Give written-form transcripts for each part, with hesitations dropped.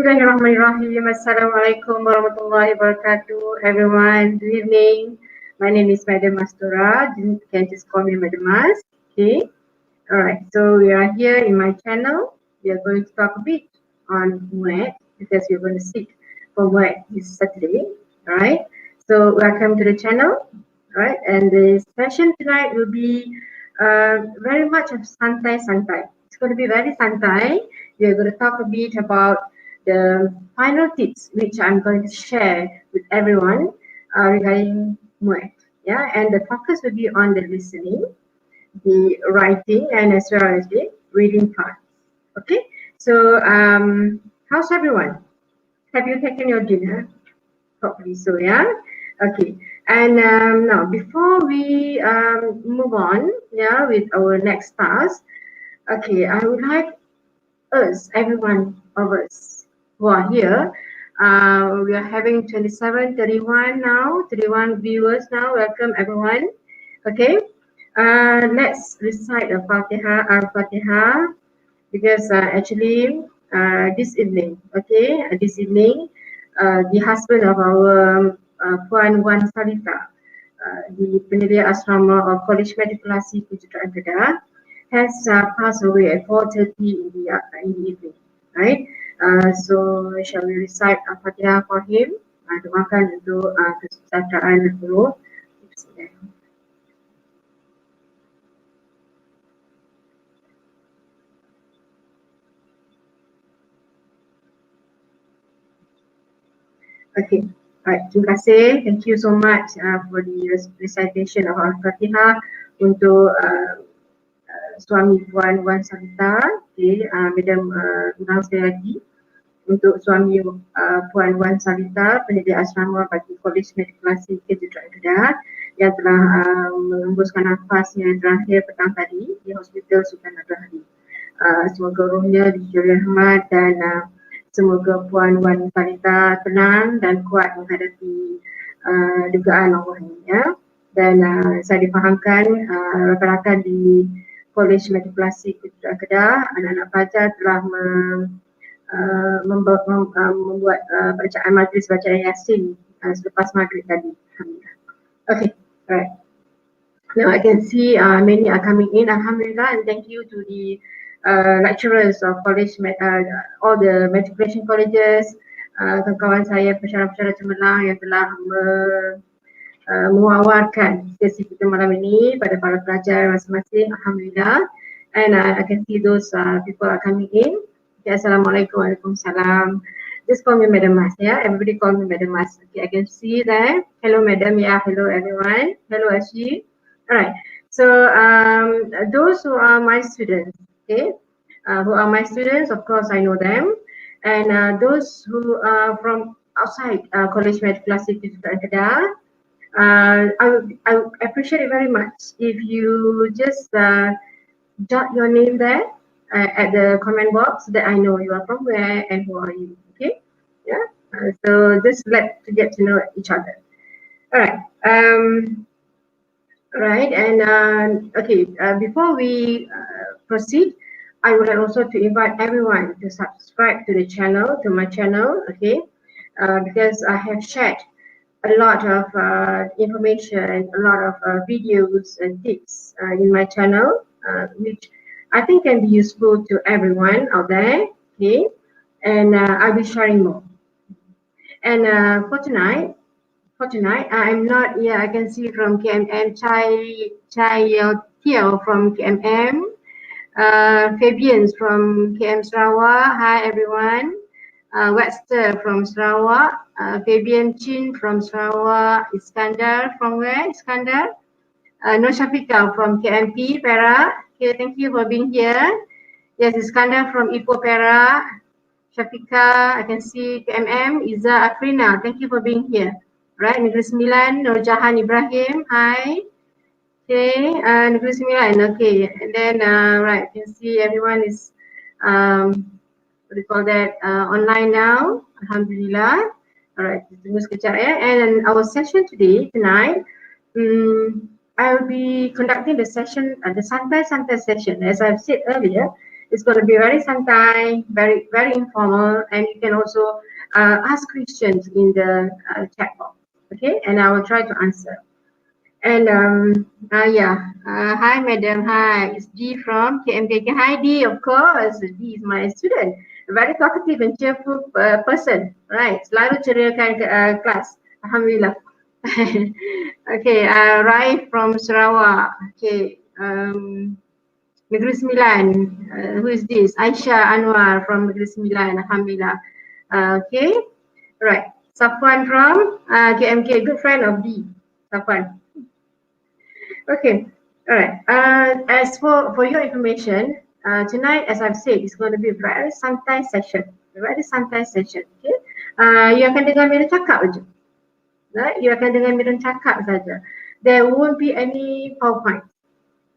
Bismillahirrahmanirrahim. Assalamualaikum warahmatullahi wabarakatuh, everyone. Good evening. My name is Madam Mastura. You can just call me Madam Mas. Okay. All right. So we are here in my channel. We are going to talk a bit on MUET because we're going to sit for MUET this Saturday. All right. So welcome to the channel. All right. And the session tonight will be very much of santai. It's going to be very santai. We are going to talk a bit about the final tips which I'm going to share with everyone regarding MUET. Yeah, and the focus will be on the listening, the writing, and as well as the reading part. Okay, so how's everyone? Have you taken your dinner? Probably so, yeah. Okay, and now before we move on, yeah, with our next task, okay, I would like everyone of us who are here. We are having 27, 31 now, 31 viewers now. Welcome everyone. Okay, let's recite a Fatiha, Al-Fatiha, because actually this evening, okay, the husband of our Puan Wan Salita, the penyedia asrama of College Medikulasi Kejuruteraan Kedah, has passed away at 4:30 in the evening, right? So shall we recite Al-Fatihah for him? Doakan untuk kesejahteraan seluruh. Okay, alright. Terima kasih. Thank you so much for the recitation of Al-Fatihah untuk suami Puan Wan Salita. Okay, Madam ulang sekali lagi untuk suami Puan Wan Salita, penyedia asrama bagi Kolej Medikulasi Kejuruteraan Kedah yang telah mengembuskan nafasnya terakhir petang tadi di Hospital Sultan Abdul Hamid. Semoga rohnya dijauhi rahmat dan semoga Puan Wan Salita tenang dan kuat menghadapi dugaan Allah ini, ya. Dan saya difahamkan rakan-rakan di Kolej Medikulasi Kejuruteraan Kedah, anak-anak pelajar telah membuat bacaan majlis bacaan Yasin selepas maghrib tadi. Alhamdulillah. Okay, alright. Now I can see many are coming in. Alhamdulillah, and thank you to the lecturers of college, all the matriculation colleges, kawan-kawan saya pensyarah-pensyarah cemerlang yang telah mewawarkan sesi kita malam ini pada para pelajar masing-masing. Alhamdulillah, and I can see those people are coming in. Okay, Assalamualaikum, Waalaikumsalam. Just call me Madam Mas, yeah. Everybody call me Madam Mas. Okay, I can see that. Hello, Madam. Yeah, hello, everyone. Hello, Ashi. All right. So those who are my students, okay, who are my students, of course I know them, and those who are from outside College Medikulasi Kejuruteraan Kedah, I would appreciate it very much if you just jot your name there at the comment box so that I know you are from where and who are you. Okay, yeah. So just to get to know each other. All right. Right, and okay, before we proceed, I would like also to invite everyone to subscribe to the channel, to my channel, okay, because I have shared a lot of information, a lot of videos and tips in my channel, which I think can be useful to everyone out there, okay, and I'll be sharing more. And for tonight, I'm not, yeah, I can see from KMM, Chai Tiao from KMM, Fabian from KM Sarawak, hi everyone, Webster from Sarawak, Fabian Chin from Sarawak, Iskandar from where, Iskandar? Nur Shafika from KMP, Perak, okay, thank you for being here. Yes, Iskandar from Ipoh, Perak, Shafika, I can see KMM, Iza Afrina, thank you for being here. Right, Negeri Sembilan, Nur Jahan Ibrahim, hi. Okay, Negeri Sembilan, okay. And then, right, you can see everyone is, what do you call that, online now, Alhamdulillah. All right, tunggu sekejap ya. And our session tonight, I will be conducting the session, the santai session, as I've said earlier. It's going to be very santai, very informal, and you can also ask questions in the chat box. Okay, and I will try to answer. And hi madam, hi, it's G from KMKK. Hi D, of course, D is my student, a very talkative and cheerful person, right? Selalu ceriakan kelas, alhamdulillah. Okay, Rai from Sarawak. Okay, Negeri Sembilan. Who is this? Aisyah Anwar from Negeri Sembilan, alhamdulillah. Okay, right. Safwan from KMK, good friend of D. Safwan. Okay, all right. As for your information, tonight, as I've said, it's going to be a very santai session. A very santai session. Okay. You akan dengar Mira cakap aja. Right? You akan dengar Mira cakap saja. There won't be any PowerPoint.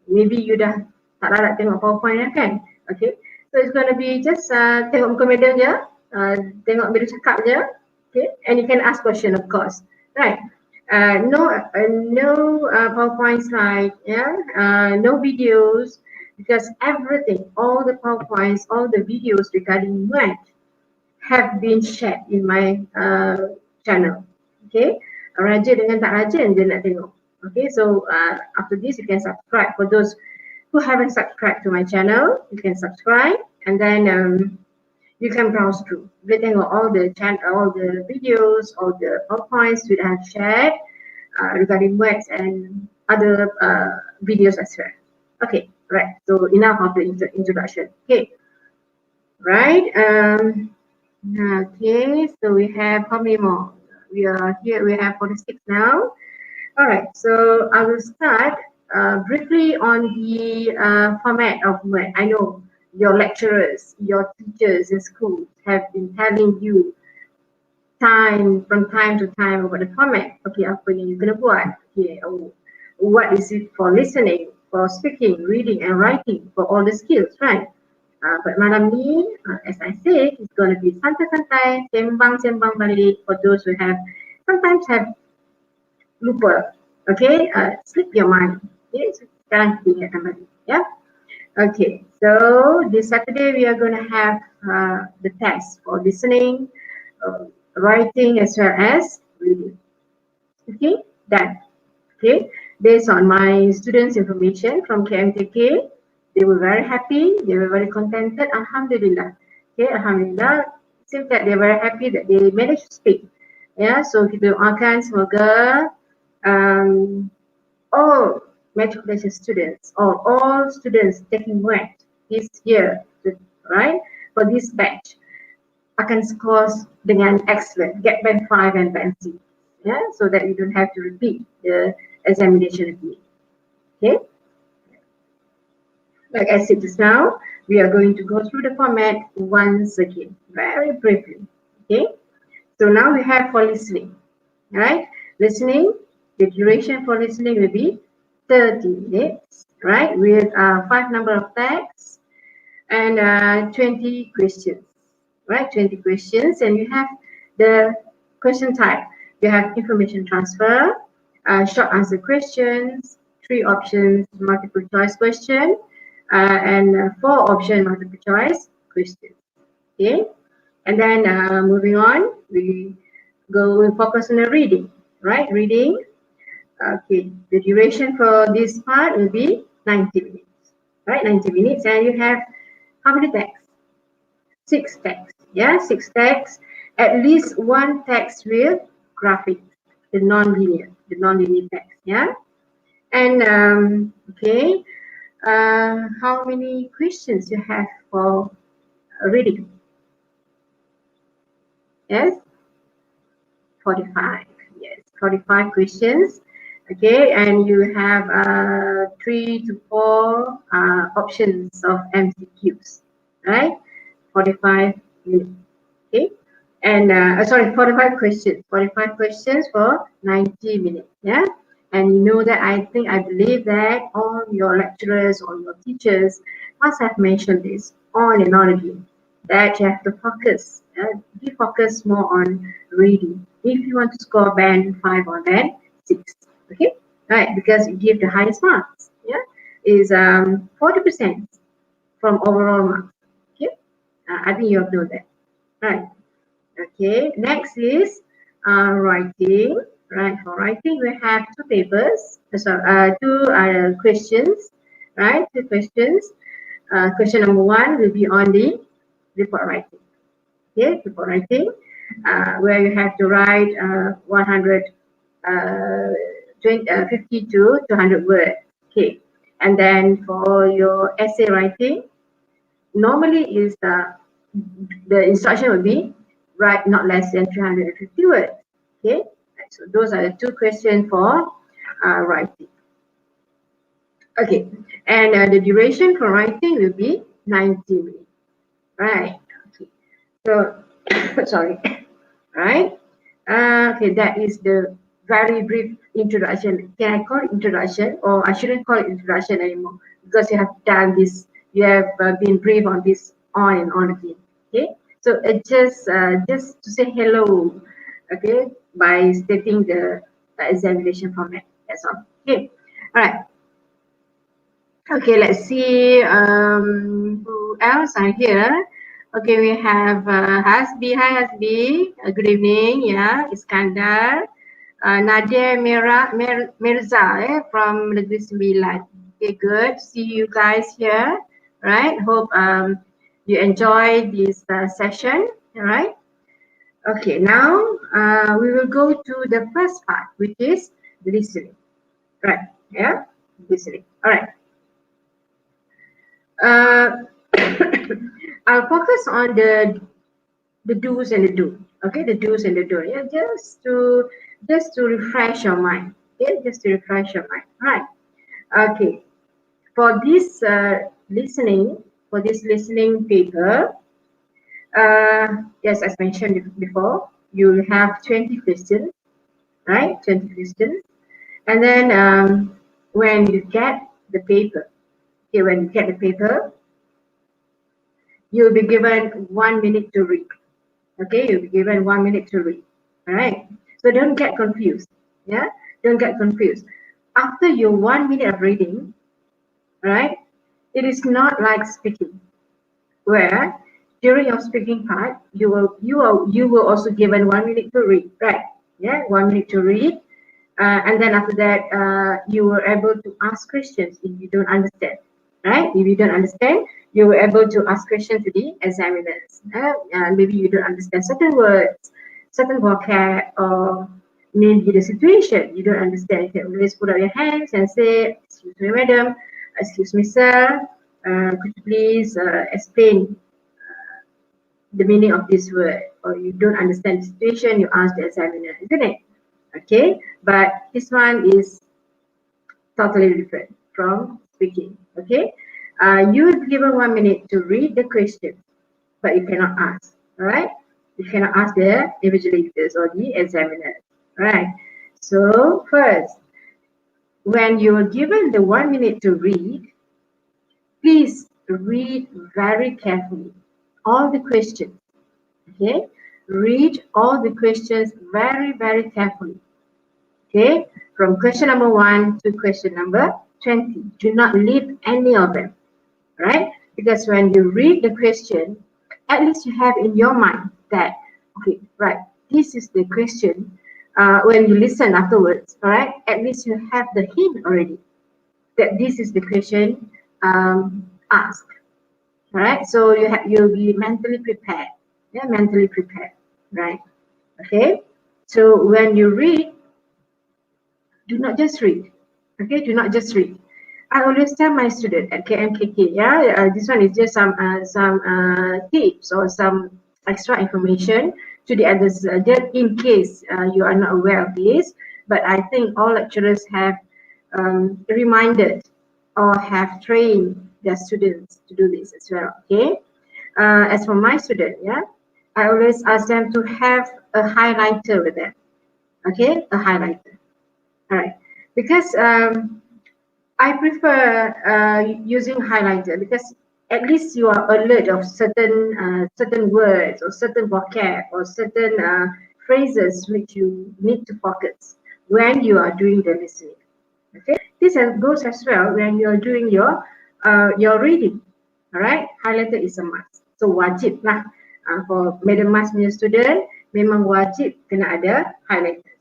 Maybe you dah tak larat tengok PowerPoint ya kan? Okay. So it's going to be just tengok muka Mira je, tengok Mira cakap je. Okay. And you can ask question, of course. Right. No PowerPoint slide, no videos, because everything, all the PowerPoints, all the videos regarding MUET have been shared in my channel. Okay, rajin dengan tak rajin je nak tengok. Okay, so after this you can subscribe. For those who haven't subscribed to my channel, you can subscribe, and then you can browse through. Boleh tengok all the videos, all the PowerPoints we have shared regarding MUET and other videos as well. Okay, right. So enough of the introduction. Okay, right. Okay, so we have how many more? We are here. We have 46 now. All right. So I will start briefly on the format of MUET. I know your lecturers, your teachers in school have been telling you from time to time about the format. Okay, apa yang you kena buat? Okay, what is it for listening, for speaking, reading, and writing, for all the skills, right? But malam ni, as I said, it's going to be santai-santai, sembang-sembang balik for those who sometimes have lupa. Okay, slip your mind. Okay, so sekarang kita ingatkan balik. Yeah. Okay, so this Saturday we are going to have the test for listening, writing, as well as reading. Okay, done. Okay, based on my students' information from KMTK, they were very happy, they were very contented, alhamdulillah. Okay, alhamdulillah, seems that they're very happy that they managed to speak. Yeah, so kita doakan semoga all matriculation students or all students taking MUET this year, right, for this batch akan score dengan excellent, get band 5 and band 6, yeah, so that you don't have to repeat the examination again. Okay, like I said just now, we are going to go through the format once again, very briefly. Okay, so now we have for listening, right? Listening, the duration for listening will be 30 minutes, right, with 5 number of texts and 20 questions, right? 20 questions, and you have the question type. You have information transfer, short answer questions, 3 options multiple choice question, and 4 option multiple choice questions. Okay, and then moving on, we focus on the reading, right? Reading. Okay, the duration for this part will be 90 minutes, right? 90 minutes, and you have how many texts? 6 texts, yeah, 6 texts. At least 1 text with graphics, the non-linear text, yeah. And okay, how many questions you have for reading? Yes, 45. Yes, 45 questions. Okay, and you have 3 to 4 options of MCQs, right? 45 minutes. Okay, and 45 questions. 45 questions for 90 minutes. Yeah, and you know that I believe that all your lecturers or your teachers must have mentioned this on and on again, that you have to focus. You focus more on reading if you want to score band 5 or band 6. Okay, right, because you give the highest marks. Yeah, is 40%. from overall marks. Okay, I think you have known that, right? Okay, next is writing. Right, for writing we have two papers, two questions, right? Two questions. Question number one will be on the report writing. Okay, report writing, where you have to write 50 to 200 words. Okay, and then for your essay writing, normally is the instruction will be write not less than 350 words. Okay, so those are the two questions for writing. Okay, and the duration for writing will be 90 minutes. Right. Okay. So, sorry. Right. Okay, that is the very brief introduction. Can I call it introduction, or I shouldn't call it introduction anymore because you have done this. You have been brief on this on and on again. Okay. So just to say hello. Okay, by stating the examination format. That's all. Okay. All right. Okay, let's see who else are here. Okay, we have Hasbi. Hi Hasbi. Good evening. Yeah, Iskandar. Nadia Mirza from Negeri Sembilan. Okay, good. See you guys here. Right. Hope you enjoy this session. All right. Okay, now we will go to the first part, which is listening. Right. Yeah, listening. All right. I'll focus on the do's and the do. Okay, the do's and the do. Yeah, just to refresh your mind. Okay, just to refresh your mind. Right. Okay. For this listening paper, yes, as mentioned before, you have 20 questions, right? 20 questions, and then when you get the paper, okay, when you get the paper, you'll be given 1 minute to read. Okay, you'll be given 1 minute to read. All right. So don't get confused. Yeah, don't get confused. After your 1 minute of reading, right, it is not like speaking, where during your speaking part, you will also given 1 minute to read, right? Yeah, 1 minute to read. And then after that, you were able to ask questions if you don't understand, right? If you don't understand, you were able to ask questions to the examiners. Maybe you don't understand certain words, certain vocab, or maybe the situation you don't understand. You can always put up your hands and say, "Excuse me, madam. Excuse me, sir. Could you please explain the meaning of this word?" Or you don't understand the situation, you ask the examiner, isn't it? Okay, but this one is totally different from speaking. Okay, you will be given 1 minute to read the question, but you cannot ask. All right, you cannot ask the invigilators or the examiners. All right. So first, when you are given the 1 minute to read, please read very carefully all the questions. Okay, read all the questions very carefully. Okay, from question number 1 to question number 20. Do not leave any of them, right? Because when you read the question, at least you have in your mind that, okay, right, this is the question. When you listen afterwards, all right, at least you have the hint already that this is the question asked. All right, so you'll be mentally prepared. Yeah, mentally prepared, right? Okay, so when you read, do not just read. Okay, do not just read. I always tell my student at KMKK, yeah, this one is just some tips or some extra information to the others, just in case you are not aware of this. But I think all lecturers have reminded or have trained their students to do this as well. Okay, as for my student, yeah, I always ask them to have a highlighter with them. Okay, a highlighter. All right, because I prefer using highlighter because at least you are alert of certain words or certain vocab or certain phrases which you need to focus when you are doing the listening. Okay, this goes as well when you are doing your reading. Alright, highlighter is a must. So wajib lah for Madam Mas punya student, memang wajib kena ada highlighter.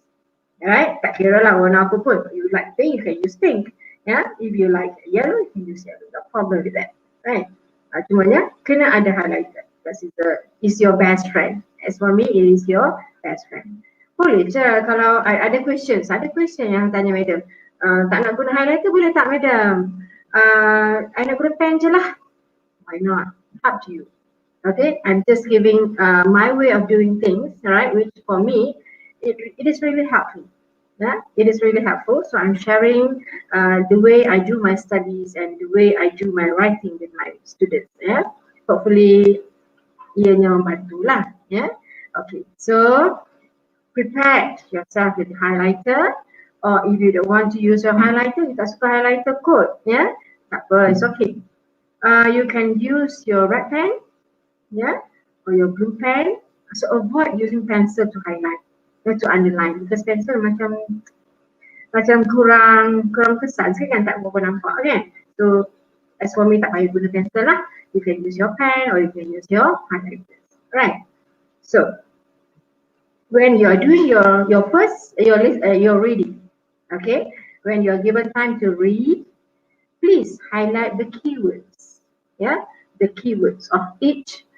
Alright, tak kira lah warna apa pun. If you like pink, you can use pink. Yeah, if you like yellow, you can use yellow. No problem with that. Right. Cumanya kena ada highlighter. That is your best friend. As for me, it is your best friend. Boleh je kalau ada questions. Ada question yang tanya madam. Tak nak guna highlighter boleh tak madam? I nak guna pen je lah. Why not? Up to you. Okay, I'm just giving my way of doing things, right? Which for me, it is really helpful. Yeah, it is really helpful. So I'm sharing the way I do my studies and the way I do my writing with my students. Yeah, hopefully ianya membantu lah. Yeah, okay. So prepare yourself with highlighter, or if you don't want to use your highlighter, you tak suka highlighter code. Yeah, tak apa, it's okay. You can use your red pen, yeah, or your blue pen. So avoid using pencil to highlight. To underline, because pencil macam kurang kesan sikit kan, tak berapa nampak kan. So as for me, tak payah guna pencil lah. You can use your pen or you can use your highlighters. Right. So when you are doing your reading, okay, when you are given time to read, please highlight the keywords. Yeah, the keywords of each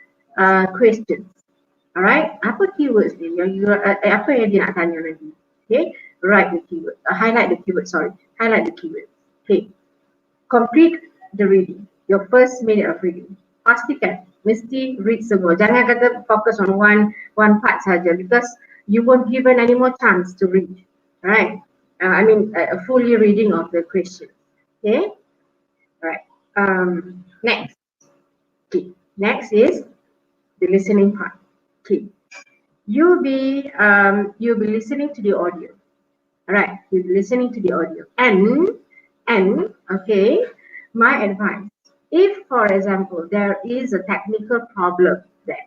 question. Alright, apa keywords ni? Apa yang dia nak tanya nanti? Okay, write the keyword. Highlight the keyword. Sorry, highlight the keyword. Okay, complete the reading. Your first minute of reading. Pastikan mesti read semua. Jangan kata focus on one part saja, because you won't given any more chance to read. Right? I mean a fully reading of the question. Okay. Right. Next. Okay. Next is the listening part. Okay, you'll be listening to the audio. Alright, you'll be listening to the audio. And okay, my advice, if for example there is a technical problem there,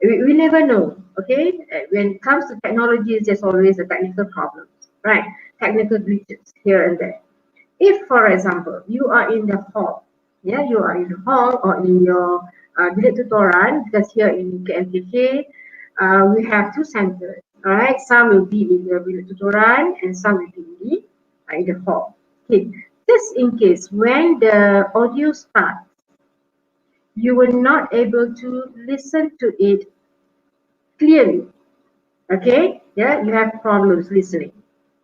we never know. Okay, when it comes to technologies, there's always a technical problem, right? Technical glitches here and there. If for example you are in the hall, yeah, you are in the hall or in your bilik tutoran, because here in KMTK we have two centers. All right, some will be in the bilik tutoran and some will be in the hall. Okay, just in case when the audio starts, you were not able to listen to it clearly. Okay, yeah, you have problems listening.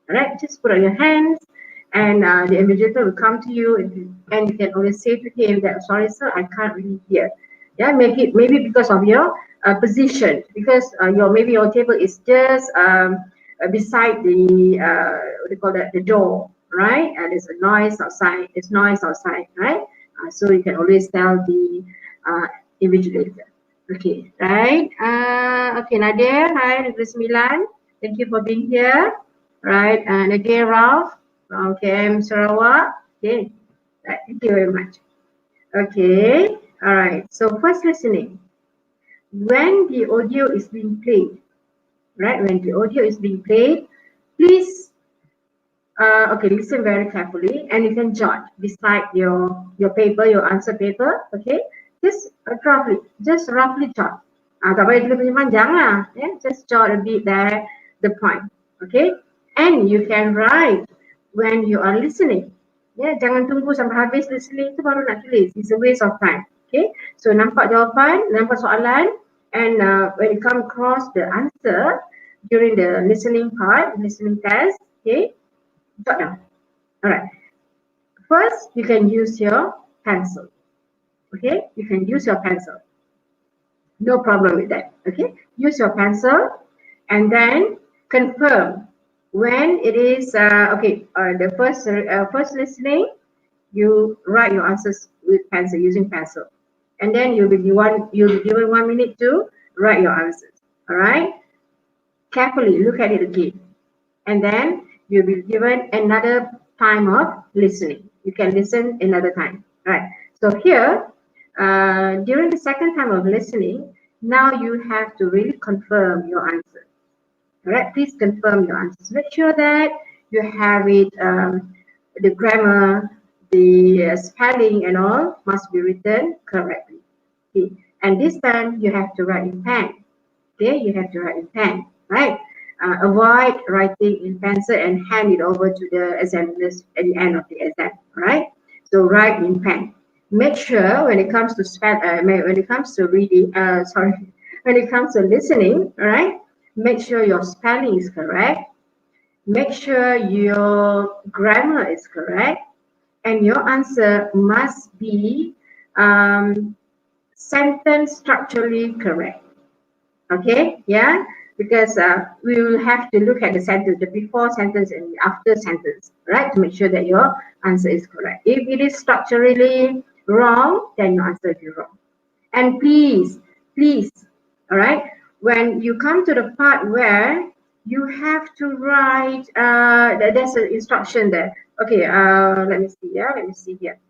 All right, just put on your hands, and the invigilator will come to you, and you can always say to him that, sorry sir, I can't really hear. Yeah, maybe because of your position, because maybe your table is just beside the what do you call that, the door, right? And there's a noise outside. It's noise outside, right? So you can always tell the invigilator. Okay, right? Okay, Nadia, hi, Negeri Sembilan. Thank you for being here. Right, and again, Ralph from KM Sarawak. Okay, right, thank you very much. Okay, all right. So first listening. When the audio is being played, right? When the audio is being played, please, okay, listen very carefully, and you can jot beside your paper, your answer paper. Okay, just roughly jot. Tak payah terlalu panjang lah. Yeah, just jot a bit there, the point. Okay, and you can write when you are listening. Yeah, jangan tunggu sampai habis listening tu baru nak tulis. It's a waste of time. Okay, so nampak jawapan, nampak soalan, and when you come across the answer during the listening part, listening test, okay, jot down. Alright. First, you can use your pencil. Okay, you can use your pencil. No problem with that. Okay, use your pencil, and then confirm when it is the first listening, you write your answers with pencil, using pencil, and then you'll be given 1 minute to write your answers. All right, carefully look at it again, and then you'll be given another time of listening. You can listen another time. All right, so here during the second time of listening, now you have to really confirm your answer. All right, please confirm your answers. Make sure that you have it, the grammar, the the spelling and all must be written correctly. Okay. And this time you have to write in pen. Okay, you have to write in pen, right? Avoid writing in pencil and hand it over to the examiners at the end of the exam, right? So write in pen. Make sure when it comes to when it comes to reading, when it comes to listening, right? Make sure your spelling is correct. Make sure your grammar is correct, and your answer must be sentence structurally correct. Okay, yeah, because we will have to look at the sentence, the before sentence and the after sentence, right, to make sure that your answer is correct. If it is structurally wrong, then your answer will be wrong. And please, all right, when you come to the part where you have to write, there's an instruction there. Okay, let me see. Yeah, let me see here.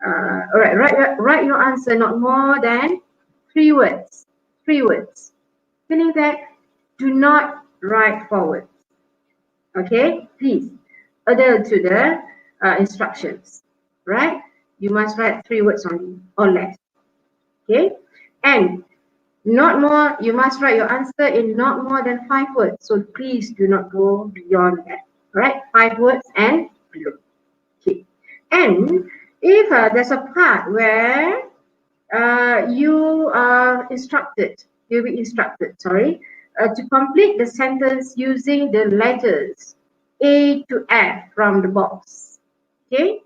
All right, write your answer not more than 3 words. 3 words. Meaning that do not write forward. Okay, please adhere to the instructions. Right? You must write 3 words only or less. Okay, and not more. You must write your answer in not more than 5 words. So please do not go beyond that. Right? 5 words and below. Okay, and if there's a part where you are instructed, you'll be instructed, sorry, to complete the sentence using the letters A to F from the box. Okay,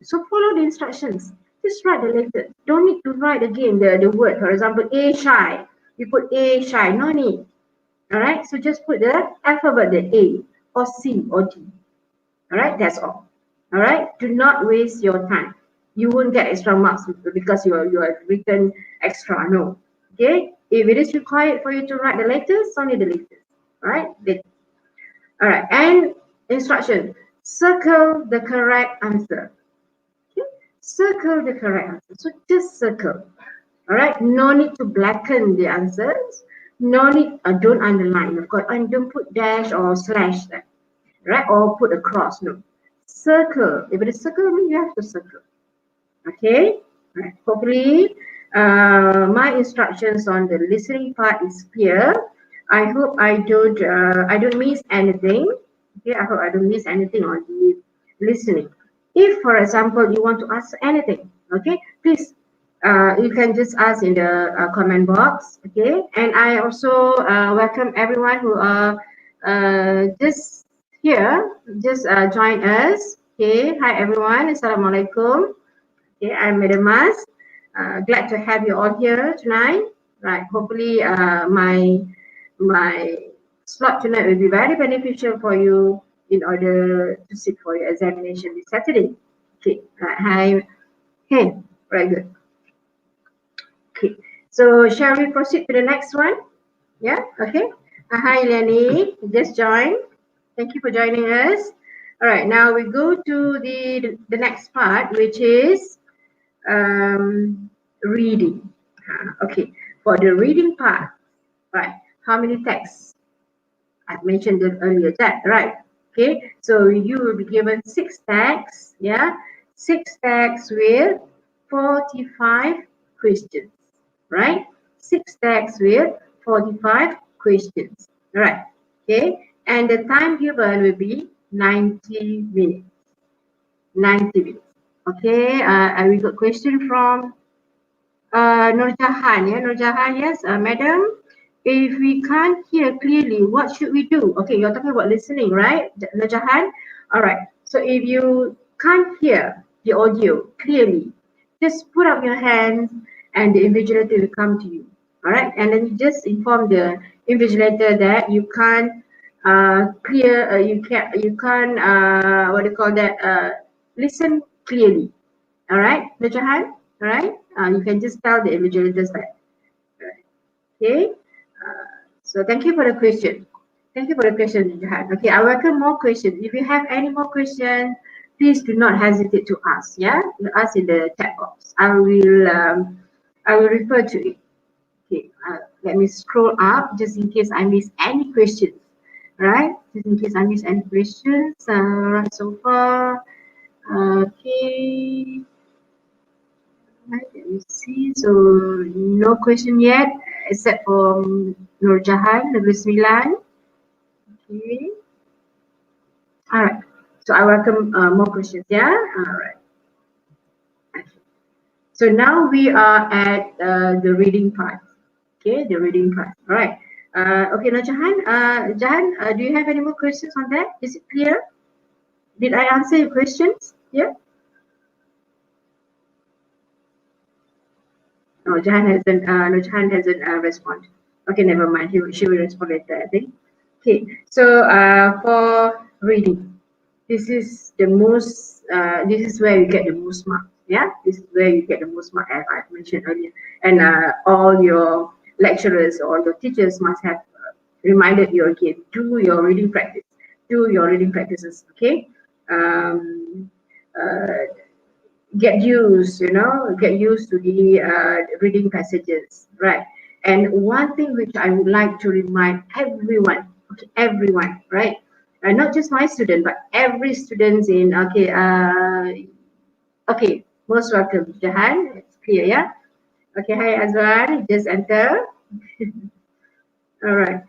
so follow the instructions. Just write the letter. Don't need to write again the word. For example, A shy. You put A shy. No need. All right. So just put the alphabet, the A or C or D. All right. That's all. All right. Do not waste your time. You won't get extra marks because you have written extra. No. Okay. If it is required for you to write the letters, only the letters. All right. All right. And instruction: circle the correct answer. Circle the correct answer. So just circle. All right. No need to blacken the answers. No need. Don't underline. Of course, and don't put dash or slash there. Right? Or put a cross. No. Circle. If it is circle, you have to circle. Okay. Right. Hopefully, my instructions on the listening part is clear. I hope I don't miss anything. Okay. I hope I don't miss anything on the listening. If, for example, you want to ask anything, okay, please, you can just ask in the comment box, okay. And I also welcome everyone who are just here, just join us. Okay, hi everyone, assalamualaikum. Okay, I'm Madam Mas. Glad to have you all here tonight. Right, hopefully my slot tonight will be very beneficial for you in order to sit for your examination this Saturday. Okay, hi. Okay, very good. Okay, so shall we proceed to the next one? Yeah, okay. Hi, Lenny, just joined. Thank you for joining us. All right, now we go to the next part, which is reading. Okay, for the reading part, right? How many texts? I mentioned it earlier, that right? Okay, so you will be given 6 texts, yeah, 6 texts with 45 questions, right? 6 texts with 45 questions, right? Okay, and the time given will be 90 minutes. 90 minutes. Okay, we got question from Nurjahan, yeah, Nurjahan, yes, madam. If we can't hear clearly, what should we do? Okay, you're talking about listening, right, Nurjahan? All right. So if you can't hear the audio clearly, just put up your hands and the invigilator will come to you. All right, and then you just inform the invigilator that you can't you can't what do you call that, listen clearly. All right, Nurjahan. All right, you can just tell the invigilators that. Okay, so thank you for the question. Thank you for the question, Nurjahan. Okay, I welcome more questions. If you have any more questions, please do not hesitate to ask. Yeah, you ask in the chat box. I will refer to it. Okay, let me scroll up just in case I miss any questions. Right, just in case I miss any questions. Right, so far, okay. see. So no question yet, except for Nur Jahan, Negeri Sembilan. Okay. All right. So I welcome more questions. Yeah. All right. Okay. So now we are at the reading part. Okay, the reading part. All right. Okay, now Jahan. Jahan, do you have any more questions on that? Is it clear? Did I answer your questions? Yeah. No, Jahan hasn't. No, Jahan hasn't responded. Okay, never mind. She will respond later, I think. Okay. So for reading, this is the most. This is where you get the most mark. Yeah. This is where you get the most mark, as I mentioned earlier. And all your lecturers or your teachers must have reminded you again. Do your reading practice. Do your reading practices. Okay. Um, uh, get used, get used to the reading passages, right? And one thing which I would like to remind everyone, okay, everyone, right? Not just my student, but every student in, okay, most welcome, Jahan, it's clear, yeah? Okay, hi Azwan, just enter. All right.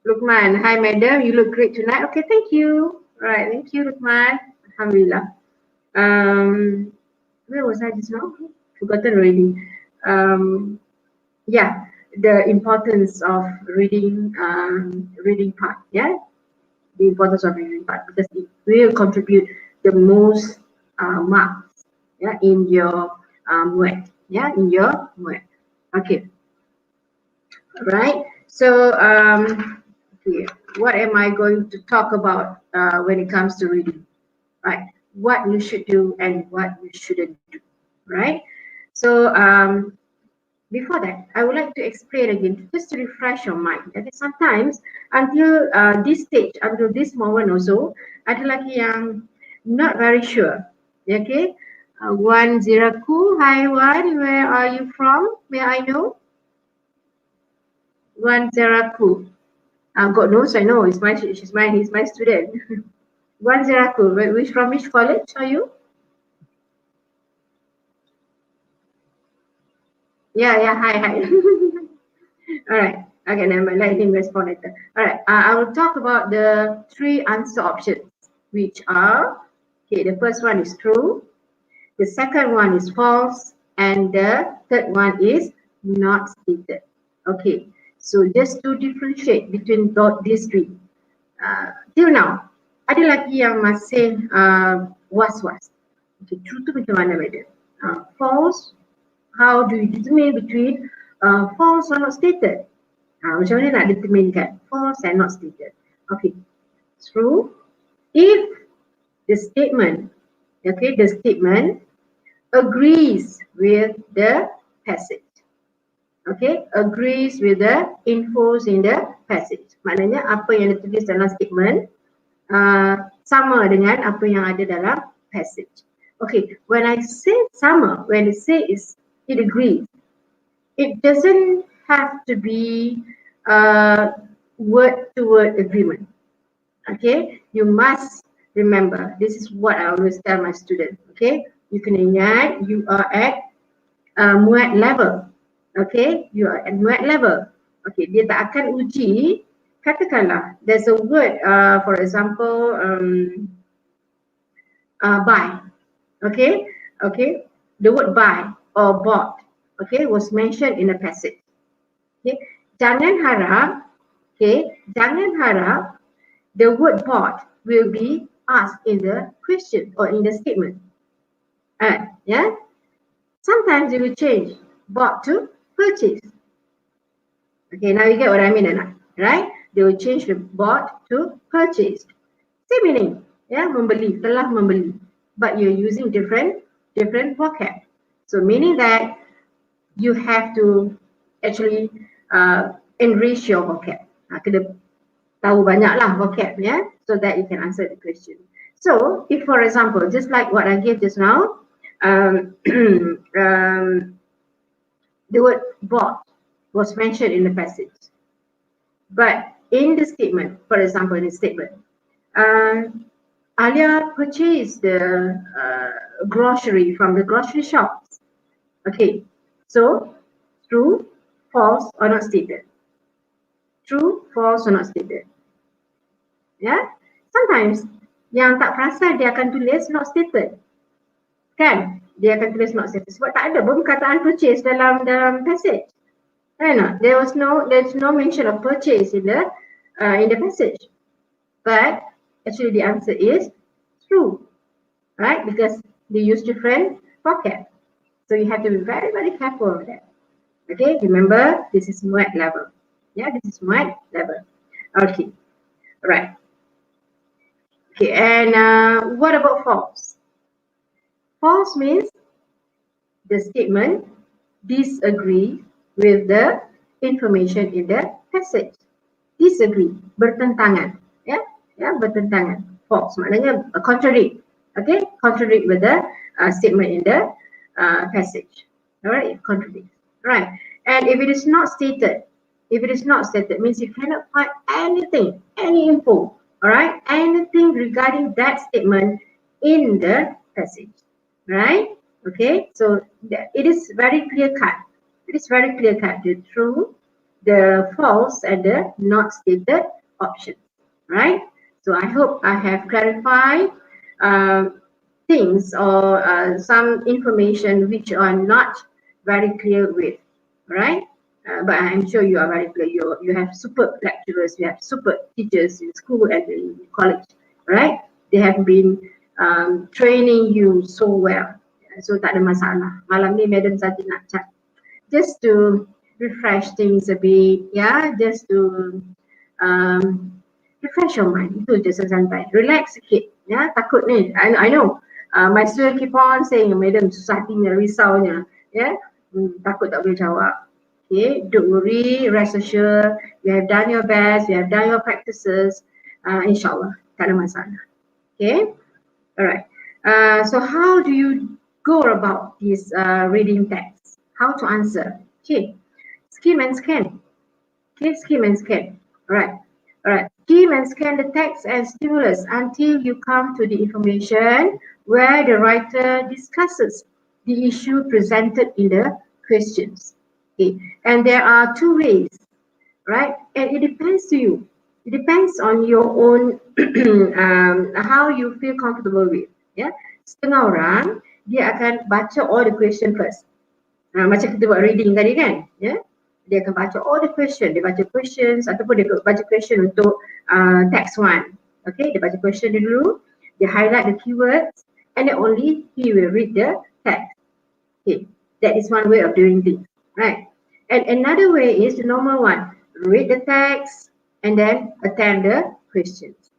Lukman, hi madam, you look great tonight. Okay, thank you. All right, thank you, Lukman. Alhamdulillah. Where was I just now? Forgotten already. Yeah, the importance of reading, reading part. Yeah, the importance of reading part, because it will contribute the most marks. Yeah, in your MUET. Yeah, in your MUET. Okay, right. So okay, what am I going to talk about when it comes to reading? Right, what you should do and what you shouldn't do, right? So before that, I would like to explain again, just to refresh your mind. Okay, sometimes until this stage, until this moment also, ada lagi yang not very sure. Okay, Wan Ziraku, hi Wan, where are you from? May I know? Wan Ziraku, God knows, I know, he's my student. Wan Ziraku, from which college are you? Yeah, hi. All right. Okay, never mind. Let him respond later. All right. I will talk about the three answer options, which are, okay, the first one is true, the second one is false, and the third one is not stated. Okay. So just to differentiate between these three. Till now, ada lagi yang masih was-was. Okay, true tu macam mana, madam? False, how do you determine between false or not stated? Macam mana nak determinekan false and not stated? Okay, true. If the statement, okay, the statement agrees with the passage, okay, agrees with the infos in the passage. Maknanya apa yang ditulis dalam statement sama dengan apa yang ada dalam passage. Okay, when I say sama, when I say it agrees, it doesn't have to be word-to-word agreement. Okay, you must remember, this is what I always tell my students. Okay, you can ingat, you are at MUET level. Okay, you are at MUET level. Okay, dia tak akan uji, katakanlah there's a word, for example, buy. Okay, the word buy or bought, okay, was mentioned in a passage. Okay, jangan harap, the word bought will be asked in the question or in the statement. Yeah, sometimes it will change bought to purchase. Okay, now you get what I mean, right? They will change the bought to purchase. Same meaning, yeah, membeli, telah membeli, but you're using different vocab. So meaning that you have to actually enrich your vocab. Kena tahu banyaklah vocab, yeah, so that you can answer the question. So if, for example, just like what I gave just now, the word bought was mentioned in the passage, but in the statement, for example, in the statement, Alia purchased the grocery from the grocery shops. Okay, so true, false, or not stated. True, false, or not stated. Ya, sometimes yang tak perasan dia akan tulis not stated, kan? Dia akan tulis not stated sebab tak ada pun perkataan purchase dalam passage. Right? Not? There's no mention of purchase in the passage, but actually the answer is true, right? Because they use different vocab, so you have to be very careful of that. Okay, remember this is MUET level. Yeah, this is MUET level. Okay, right. Okay, and what about false? False means the statement disagree with the information in the passage. Disagree, bertentangan, ya, bertentangan. False maknanya contradict, okay, contradict with the statement in the passage. Alright, contradict. Right, and if it is not stated, means you cannot find anything, any info, alright, anything regarding that statement in the passage, right? Okay, so it is very clear cut. It is very clear cut, the true, the false, and the not stated option, right? So I hope I have clarified things or some information which are not very clear with, right? But I'm sure you are very clear. You have superb lecturers, you have superb teachers in school and in college, right? They have been training you so well. So tak ada masalah. Malam ni Madam saja nak chat just to refresh things a bit, yeah, just to refresh your mind. Itu je santai, relax sikit, ya. Takut ni, I know. My student keep on saying, Madam susah hatinya, risaunya, ya. Takut tak boleh jawab. Okay, don't worry, rest assured, you have done your best, you have done your practices, insyaAllah, tak ada masalah. Okay, alright. So how do you go about this reading text? How to answer? Okay, skim and scan. Okay, skim and scan. Alright, skim and scan the text and stimulus until you come to the information where the writer discusses the issue presented in the questions. Okay, and there are two ways, right? And it depends to you. It depends on your own how you feel comfortable with. Yeah, setengah orang dia akan baca all the question first. Macam kita buat reading tadi kan, ya? Dia akan baca all the question. Dia baca questions ataupun dia baca question untuk text one. Okay, dia baca question dulu, dia highlight the keywords, and then only he will read the text. Okay, that is one way of doing things, right? And another way is the normal one. Read the text and then attempt the questions.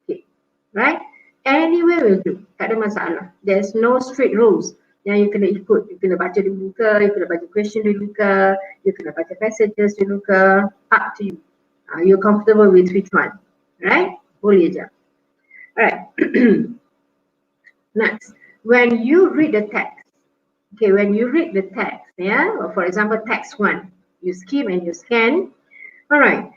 Okay, right? Any way will do. Tak ada masalah. There's no strict rules yang you kena ikut. You kena baca dulu ke, you kena baca question dulu ke, you kena baca passages dulu ke. Up to you. You're comfortable with which one, right? Boleh je. Alright. Next, when you read the text, okay, when you read the text, yeah, or for example, text one, you skim and you scan. Alright,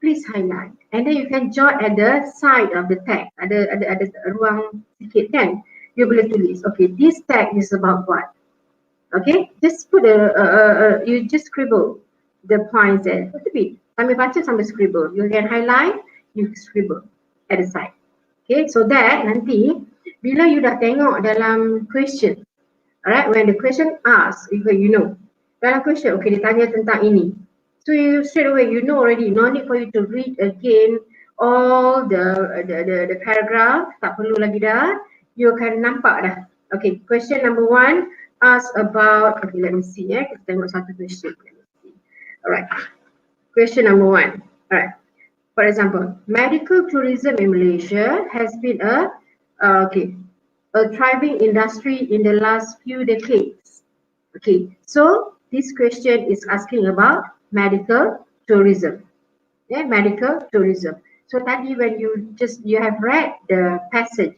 please highlight, and then you can jot at the side of the text. Ada ruang sikit kan? You boleh tulis. Okay, this text is about what? Okay, just put you just scribble the points there. Tapi sambil baca sambil scribble. You can highlight, you scribble at the side. Okay, so that nanti bila you dah tengok dalam question, alright, when the question asks, you know, dalam question, okay, dia tanya tentang ini. So you straight away, you know already, no need for you to read again all the paragraph, tak perlu lagi dah. You can nampak dah. Okay, question number one asks about, okay, let me see, kita tengok satu question. Alright, question number one. Alright, for example, medical tourism in Malaysia has been a thriving industry in the last few decades. Okay, so this question is asking about medical tourism. Yeah, medical tourism. So tadi when you have read the passage,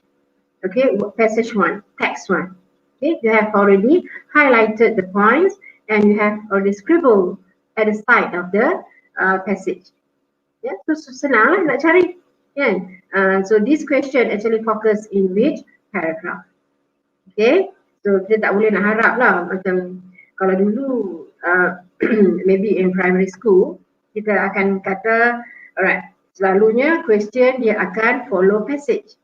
okay, passage one, text one, okay, you have already highlighted the points and you have already scribbled at the side of the passage. Yeah, so senang lah nak cari. Yeah. So this question actually focus in which paragraph? Okay, So kita tak boleh nak harap lah, macam kalau dulu maybe in primary school kita akan kata alright, selalunya question dia akan follow passage.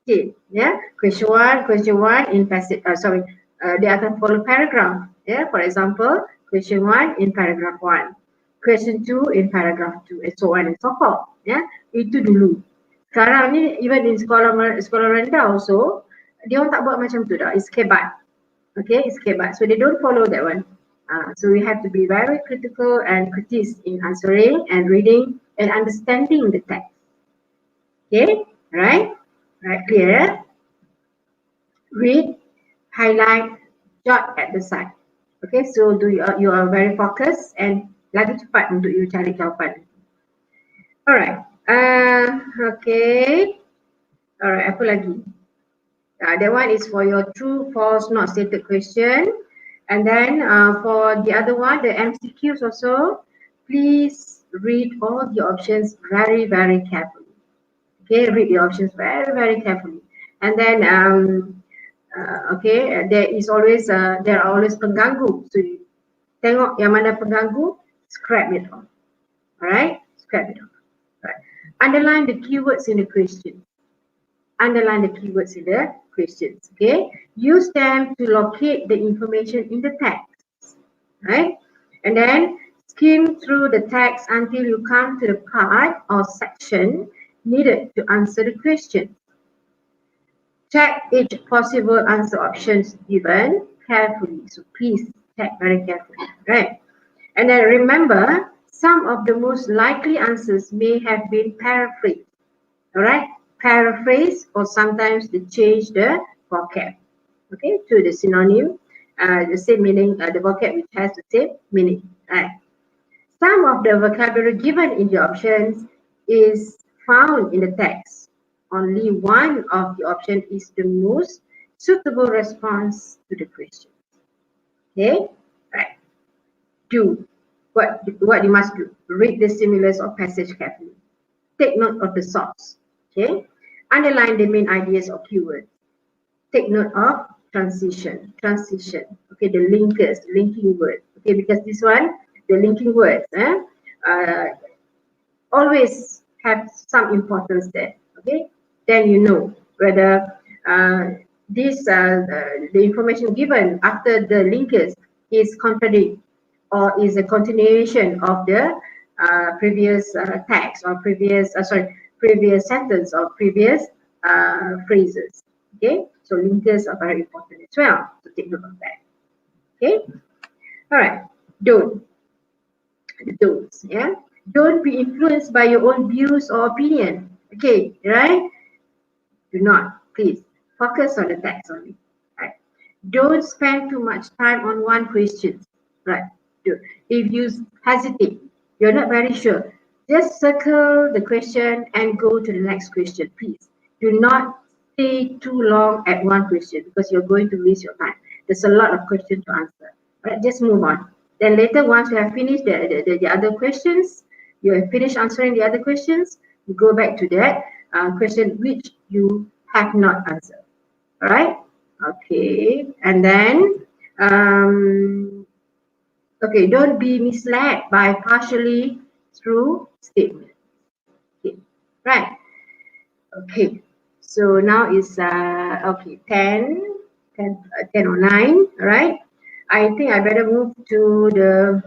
Okay, yeah, question one in passage, dia akan follow paragraph. Yeah, for example, question 1 in paragraph 1, question 2 in paragraph 2, and so on and so forth. Yeah, itu dulu. Sekarang ni even in sekolah rendah also, dia orang tak buat macam tu dah. It's kebat. Okay, it's kebat. So they don't follow that one. So we have to be very critical and critique in answering and reading and understanding the text. Okay, right? Right, clear? Read, highlight, jot at the side. Okay, so you are very focused and lagi cepat untuk you cari jawapan. Alright, okay. Alright, apa lagi? That one is for your true, false, not stated question. And then for the other one, the MCQs also, please read all the options very, very carefully. Okay, read the options very, very carefully. And then okay, there are always pengganggu. So you tengok yang mana pengganggu, scrap it off. Alright, scrap it off. Right. Underline the keywords in the question. Underline the keywords in the questions. Okay, use them to locate the information in the text. Right, and then skim through the text until you come to the part or section needed to answer the question. Check each possible answer options given carefully. So please check very carefully, right? And then remember, some of the most likely answers may have been paraphrased. All right, paraphrase, or sometimes they change the vocab, okay, to the synonym, the same meaning, the vocab which has the same meaning. Right. Some of the vocabulary given in the options is found in the text. Only one of the options is the most suitable response to the question. Okay, right. Do what you must do. Read the stimulus or passage carefully. Take note of the source. Okay, underline the main ideas or keywords. Take note of transition. Okay, the linkers, linking words. Okay, because this one, the linking words, always have some importance there. Okay, then you know whether the information given after the linkers is contradict or is a continuation of the previous text or previous sentence or previous phrases. Okay, so linkers are very important as well, so take note of that. Okay, all right. Don'ts, yeah. Don't be influenced by your own views or opinion. Okay, right? Do not, please focus on the text only. Right? Don't spend too much time on one question. Right? If you hesitate, you're not very sure, just circle the question and go to the next question, please. Do not stay too long at one question because you're going to waste your time. There's a lot of questions to answer. Right? Just move on. Then later, once you have finished the other questions, you have finished answering the other questions, you go back to that question which you have not answered. All right? Okay. And then, okay, don't be misled by partially true statements. Okay, right? Okay. So now is okay, 10 or 9, all right? I think I better move to the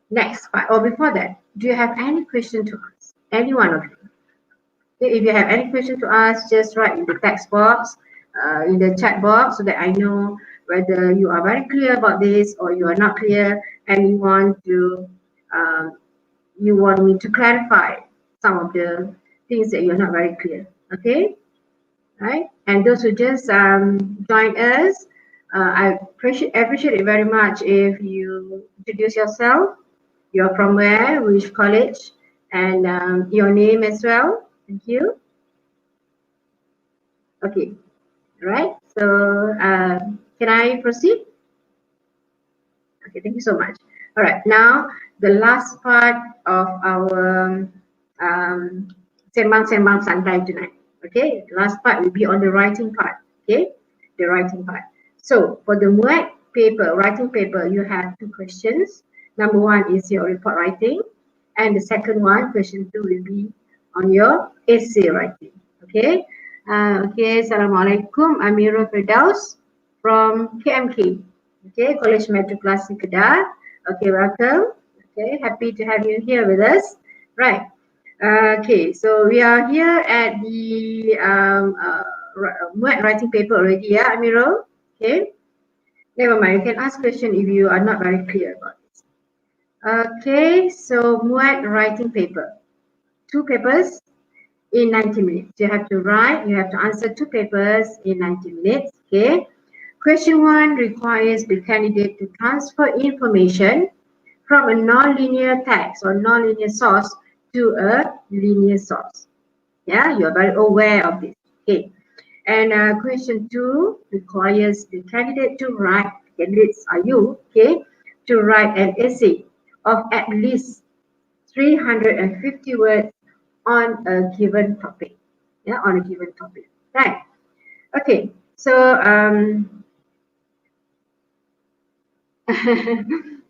next part. Or before that, do you have any question to ask? Any one of you? Okay, if you have any question to ask, just write in the text box, in the chat box, so that I know whether you are very clear about this or you are not clear, and you want me to clarify some of the things that you're not very clear. Okay, right? And those who just joined us, I appreciate it very much if you introduce yourself. You're from where, which college, and your name as well. Thank you. Okay, right. So can I proceed? Okay, thank you so much. All right, now the last part of our sembang santai tonight. Okay, last part will be on the writing part. Okay, the writing part. So for the MUET paper, writing paper, you have two questions. Number one is your report writing, and the second one, question 2, will be on your essay writing. Okay. Okay. Assalamualaikum. Amirul Firdaus from KMK. Okay, College Matrikulasi Kedah. Okay, welcome. Okay, happy to have you here with us. Right. Okay, so we are here at the MUET writing paper already, yeah, Amirul? Okay, never mind. You can ask question if you are not very clear about this. Okay, so MUET writing paper. 2 papers in 90 minutes. You have to write, you have to answer 2 papers in 90 minutes. Okay. Question 1 requires the candidate to transfer information from a non-linear text or non-linear source to a linear source. Yeah, you are very aware of this. Okay. And question 2 requires the candidate to write, candidates are you, okay, to write an essay of at least 350 words on a given topic. Yeah, on a given topic. Right. Okay. So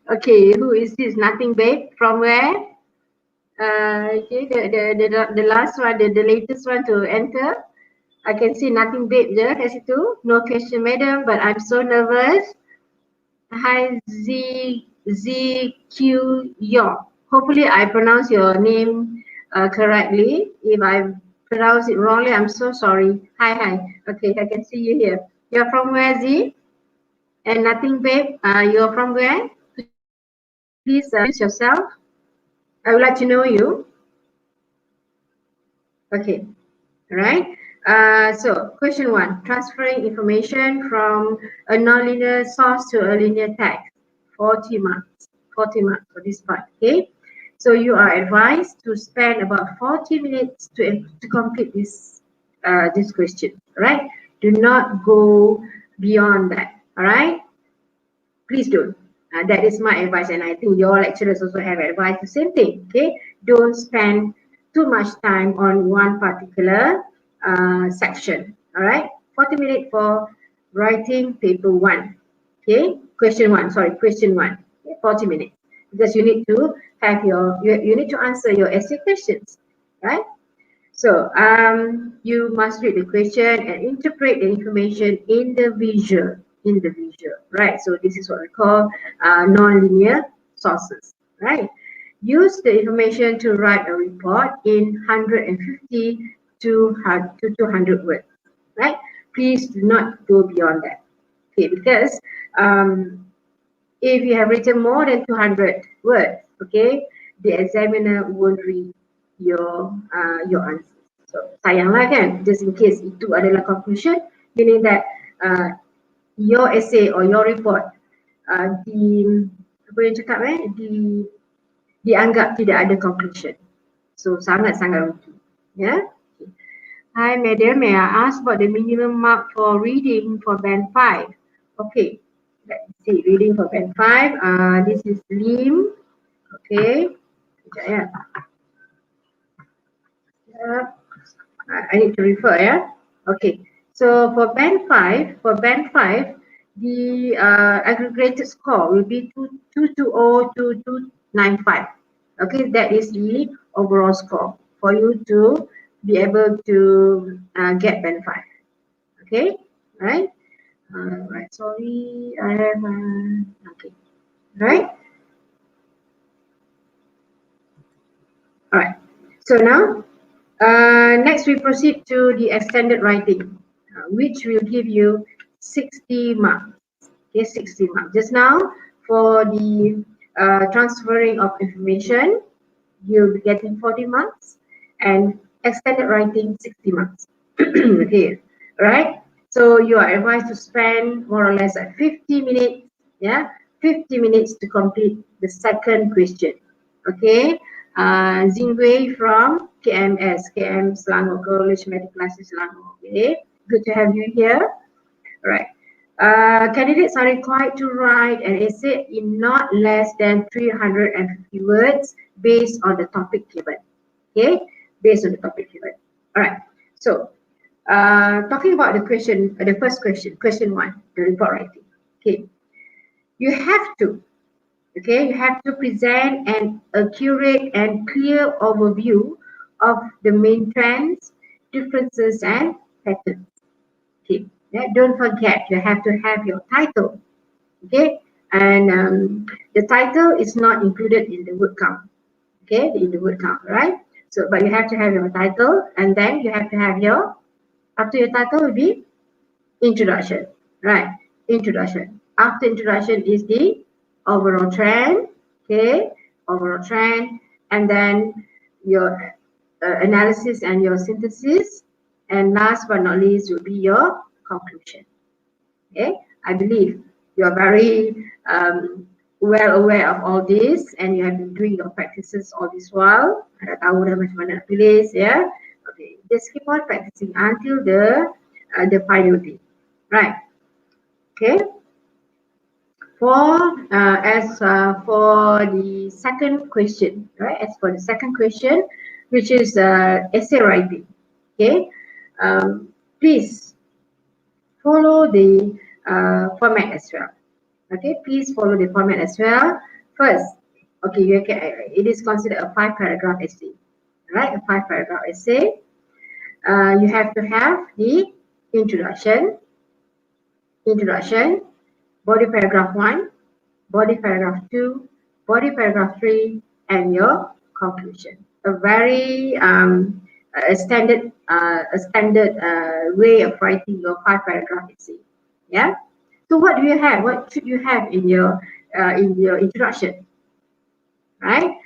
okay, who is this? Nothing Babe from where? Okay, the last one, the latest one to enter. I can see Nothing Babe je kat situ. No question, madam, but I'm so nervous. Hi, ZQ Yo. Hopefully I pronounce your name correctly. If I pronounce it wrongly, I'm so sorry. Hi. Okay, I can see you here. You're from where, Z? And Nothing Babe, you're from where? Please introduce yourself. I would like to know you. Okay, all right. So question 1, transferring information from a nonlinear source to a linear text. 40 marks. 40 marks for this part. Okay. So you are advised to spend about 40 minutes to complete this this question. All right. Do not go beyond that. All right. Please don't. That is my advice, and I think your lecturers also have advised the same thing. Okay, don't spend too much time on one particular section. All right, 40 minutes for writing paper 1. Okay, question 1. Sorry, question 1. Okay, 40 minutes because you need to have your you need to answer your essay questions, right? So you must read the question and interpret the information in the visual. Right? So this is what we call non-linear sources, right? Use the information to write a report in 150 to 200 words, right? Please do not go beyond that, okay? Because if you have written more than 200 words, okay, the examiner won't read your answer. So sayanglah kan, just in case itu adalah conclusion, meaning that your essay or your report dianggap tidak ada conclusion. So sangat-sangat rugi. Yeah. Okay. Hi madam, may I ask about the minimum mark for reading for band 5? Okay. Let's see, reading for band 5. This is Lim. Okay. Sekejap ya. I need to refer, yeah. Okay. So for band 5, the aggregated score will be 220 to 295. Okay, that is the overall score for you to be able to get band 5. Okay, right? Right. Sorry, I have. Okay, right. All right. So now, next we proceed to the extended writing, which will give you 60 marks. Okay, 60 marks. Just now, for the transferring of information, you'll be getting 40 marks, and extended writing 60 marks. Okay, right? So you are advised to spend more or less like 50 minutes, yeah, 50 minutes to complete the second question. Okay, Zingwei from KMS, KM Selangor, College Matrikulasi Selangor. Okay, good to have you here. All right. Candidates are required to write an essay in not less than 350 words based on the topic given. Okay, based on the topic given. All right. So Talking about the question, the first question, question one, the report writing. Okay, you have to, okay, you have to present an accurate and clear overview of the main trends, differences, and patterns. Okay, yeah, don't forget you have to have your title. Okay, and the title is not included in the word count. Okay, in the word count, right? So, but you have to have your title, and then you have to have your, after your title will be introduction, right? Introduction. After introduction is the overall trend, okay? Overall trend, and then your analysis and your synthesis, and last but not least will be your conclusion. Okay, I believe you are very well aware of all this, and you have been doing your practices all this while. Anda tahu dah macam mana nak tulis, ya. Okay, just keep on practicing until the final day, right? Okay. For the second question, right? As for the second question, which is essay writing, okay. Please follow the format as well. Okay, please follow the format as well. First, okay, you can, it is considered a 5-paragraph essay, right? A 5-paragraph essay. You have to have the introduction, body paragraph 1, body paragraph 2, body paragraph 3, and your conclusion. A very a standard way of writing your 5-paragraph essay. Yeah. So what do you have? What should you have in your introduction? Right.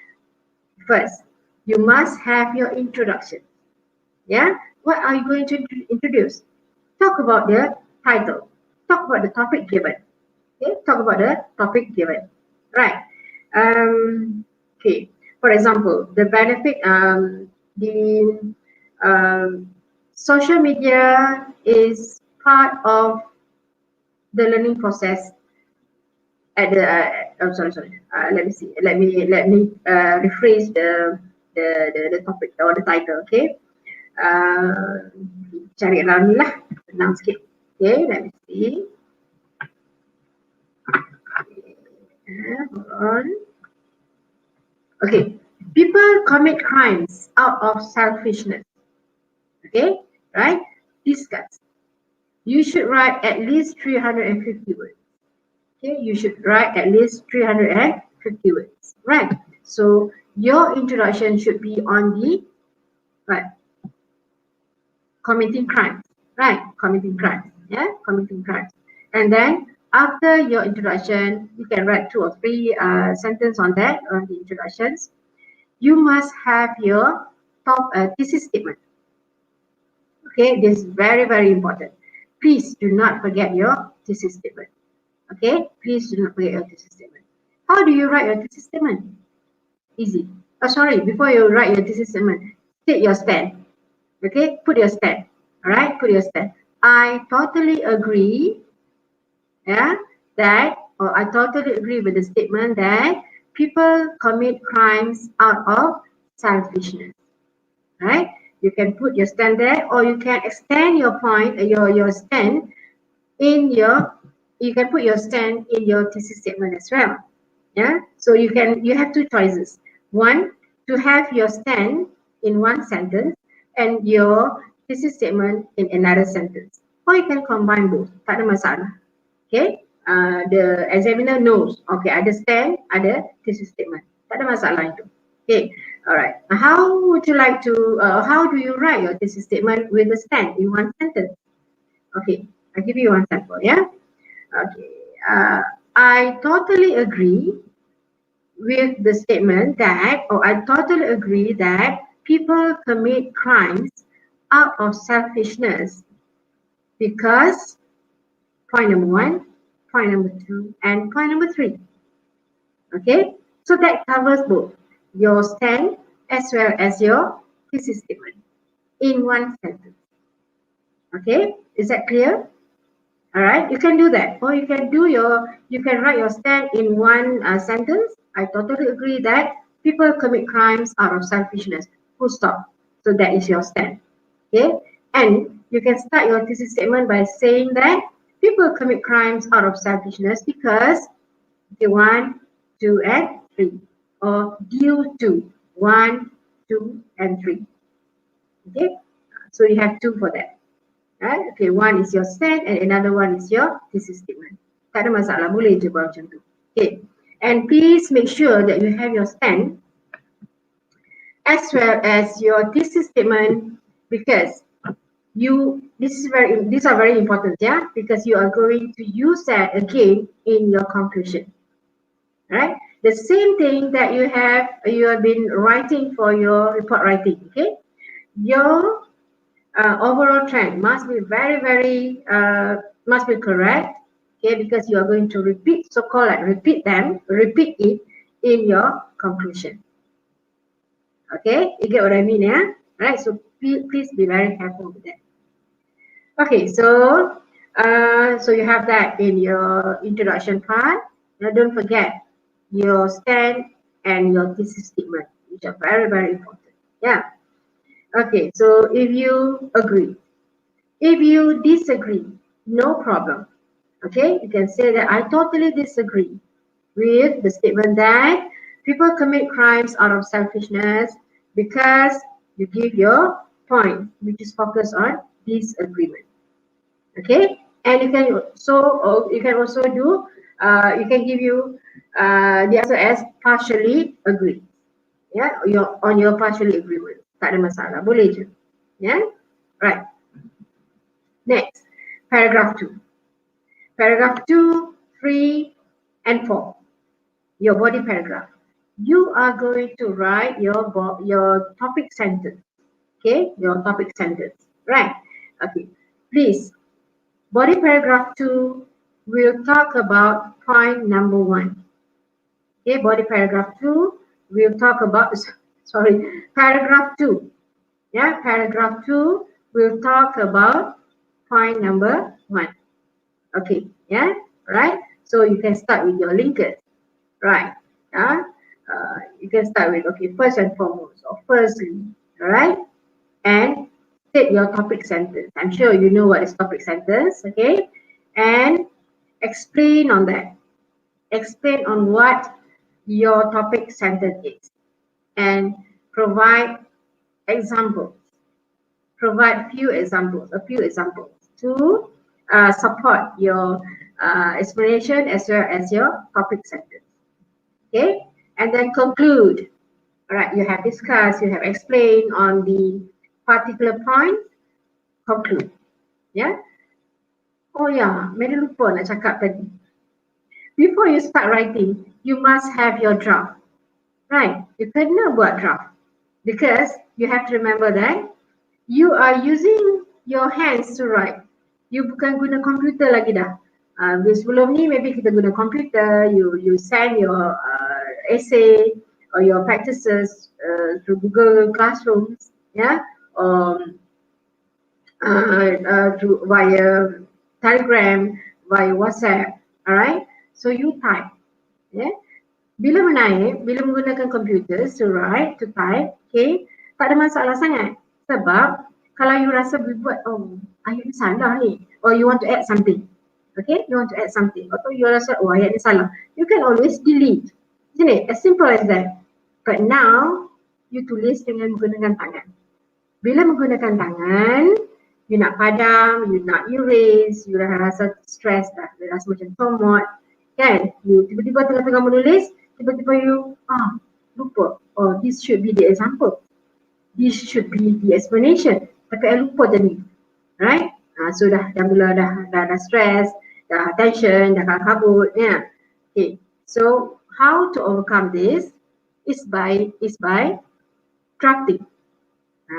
First, you must have your introduction. Yeah. What are you going to introduce? Talk about the title. Talk about the topic given. Okay. Talk about the topic given. Right. Okay. For example, the benefit. The social media is part of the learning process at the oh sorry let me see let me rephrase the topic or the title. Okay, cari dalam ni lah, senang sikit. Okay, let me see. Hold on. Okay, people commit crimes out of selfishness. Okay, right? Discuss. You should write at least 350 words. Okay, you should write at least 350 words, right? So your introduction should be on the right, committing crimes, right? Committing crimes, yeah, committing crimes. And then after your introduction, you can write 2 or 3 sentences on that, on the introductions. You must have your top thesis statement. Okay, this is very, very important. Please do not forget your thesis statement. Okay, please do not forget your thesis statement. How do you write your thesis statement? Easy. Oh, sorry, before you write your thesis statement, state your stand. Okay, put your stand. All right, put your stand. I totally agree, yeah, that, or I totally agree with the statement that people commit crimes out of selfishness. Right? You can put your stand there, or you can extend your point, your stand in your, you can put your stand in your thesis statement as well. Yeah, so you have 2 choices. One, to have your stand in one sentence and your thesis statement in another sentence, or you can combine both. Tak ada masalah. Okay, the examiner knows. Okay, ada stand, ada thesis statement. Tak ada masalah itu. Okay, all right. How would you like to? How do you write your thesis statement with a stand in one sentence? Okay, I'll give you one sample. Yeah. Okay. I totally agree with the statement that, or I totally agree that people commit crimes out of selfishness because point number 1, point number 2, and point number 3. Okay, so that covers both your stand as well as your thesis statement in one sentence. Okay, is that clear? All right, you can do that, or you can write your stand in one sentence. I totally agree that people commit crimes out of selfishness. Full stop. So that is your stand. Okay, and you can start your thesis statement by saying that people commit crimes out of selfishness because they want 2 and 3, or due to 1, 2, and 3. Okay, so you have 2 for that. Right? Okay, one is your stand and another one is your thesis statement. Tak ada masalah, boleh je buat macam tu. Okay, and please make sure that you have your stand as well as your thesis statement, because these are very important, yeah, because you are going to use that again in your conclusion. Right, the same thing that you have been writing for your report writing. Okay, your overall trend must be must be correct. Okay, because you are going to repeat, so-called like repeat it in your conclusion. Okay, you get what I mean, yeah? Right, so please be very careful with that. Okay, so you have that in your introduction part. Now don't forget your stand and your thesis statement, which are very important. Yeah. Okay, so if you agree, if you disagree, no problem. Okay, you can say that I totally disagree with the statement that people commit crimes out of selfishness, because you give your point, which is focused on disagreement. Okay, and you can also do you can give the answer as partially agree. Yeah, on your partially agreement. Tak ada masalah, boleh je. Yeah, right. Next, paragraph 2. Paragraph 2, 3, and 4. Your body paragraph. You are going to write your topic sentence. Okay, your topic sentence. Right. Okay. Please, body paragraph 2 will talk about point number 1. Okay, body paragraph 2 will talk about, sorry, paragraph 2. Yeah, paragraph 2 will talk about point number 1. Okay, yeah, right. So you can start with your linkers, right? You can start with, okay, first and foremost, or firstly, all right, and state your topic sentence. I'm sure you know what is topic sentence, okay, and explain on that. Explain on what your topic sentence is, and provide examples. Provide a few examples to support your explanation as well as your topic sentence. Okay, and then conclude. All right, you have discussed, you have explained on the particular point. Conclude. Yeah. Oh yeah, Mary lupa nak cakap tadi. Before you start writing, you must have your draft. Right, you kena buat draft, because you have to remember that you are using your hands to write. You bukan guna komputer lagi dah. Sebelum ni maybe kita guna komputer, you send your essay or your practices through Google Classrooms, yeah, through via Telegram, via WhatsApp, alright. So you type, yeah. Bila menggunakan komputer to write, to type, okay, tak ada masalah sangat. Sebab kalau you rasa buat, oh, ayat ni salah ni, or you want to add something, okay, you want to add something, atau you rasa, oh, ayat ni salah, you can always delete. Isn't it? As simple as that. But now, you tulis dengan menggunakan tangan. Bila menggunakan tangan, you nak padam, you nak erase, you dah rasa stress dah, you rasa macam comot, kan? You tiba-tiba tengah-tengah menulis, tiba-tiba you, lupa. Oh, this should be the example. This should be the explanation. Tapi I lupa tadi. Right? So dah mula dah stress, dah tension, dah kabut, yeah. Okay. So how to overcome this is by drafting.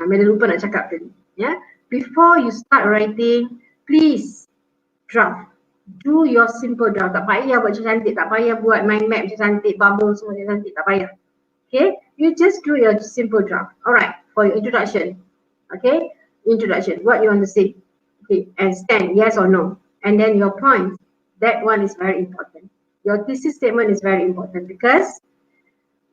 Mela lupa nak cakap tadi. Yeah. Before you start writing, please draft. Do your simple draft. Tak payah buat macam cantik, tak payah buat mind map macam cantik, bubble semua macam cantik, tak payah. Okay, you just do your simple draft. Alright, for your introduction. Okay, introduction, what you want to say. Okay, and stand, yes or no. And then your points, that one is very important. Your thesis statement is very important, because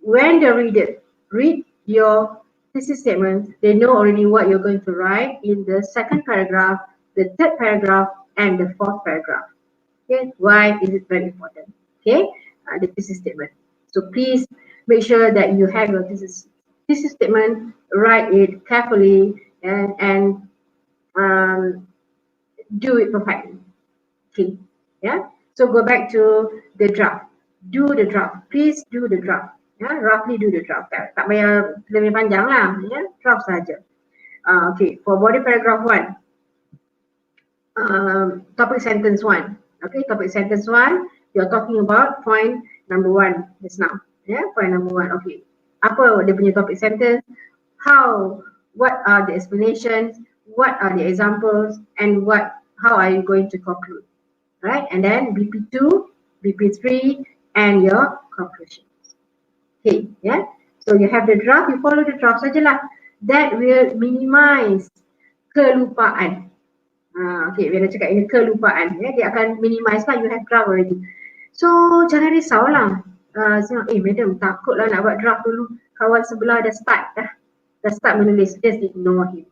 when the reader read your thesis statement, they know already what you're going to write in the second paragraph, the third paragraph, and the fourth paragraph. Okay, why is it very important? Okay, the thesis statement. So please make sure that you have your thesis statement, write it carefully, and do it perfectly. Okay, yeah. So go back to the draft. Do the draft. Please do the draft. Yeah, roughly do the draft. Tak payah lebih panjang lah. Yeah, draft saja. Okay, for body paragraph 1, topic sentence 1. Okay, topic sentence 1, you're talking about point number 1 just now. Yeah, point number 1. Okay, apa dia punya topic sentence? How? What are the explanations? What are the examples? And how are you going to conclude? Right, and then BP2, BP3, and your conclusion. Okay, yeah. So you have the draft, you follow the draft sajalah. That will minimize kelupaan. Okay, bila cakap ini kelupaan, ya, dia akan minimize lah, you have draft already. So jangan risau lah. Madam takutlah nak buat draft dulu. Kawan sebelah dah start menulis, just ignore him.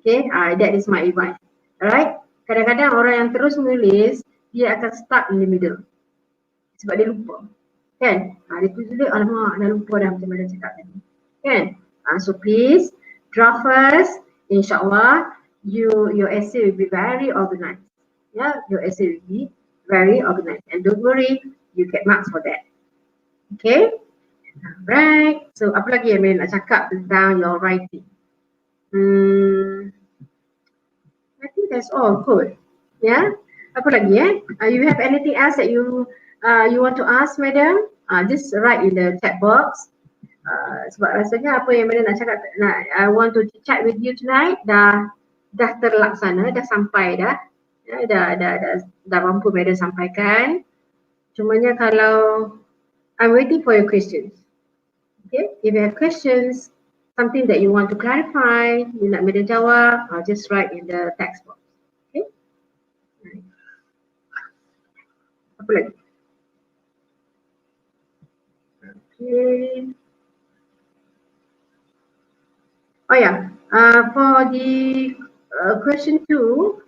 Okay, that is my advice. Alright, kadang-kadang orang yang terus menulis, dia akan stuck in the middle sebab dia lupa, kan? Dia tulis, alamak, dah lupa dah macam mana cakap tadi, kan? So please draft first. InsyaAllah your essay will be very organized. Yeah, your essay will be very organized, and don't worry, you get marks for that. Okay, right. So apa lagi yang nak cakap tentang your writing? I think that's all. Good. Yeah. Apa lagi you have anything else that you want to ask, madam? Just write in the chat box. Sebab rasanya apa yang madam nak cakap, I want to chat with you tonight dah terlaksana, dah sampai dah. Dah mampu madam sampaikan. Cumanya kalau I'm waiting for your questions. Okay, if you have questions, something that you want to clarify, you nak madam jawab, just write in the text box. Apa lagi? Okay. Oh yeah, for the question 2,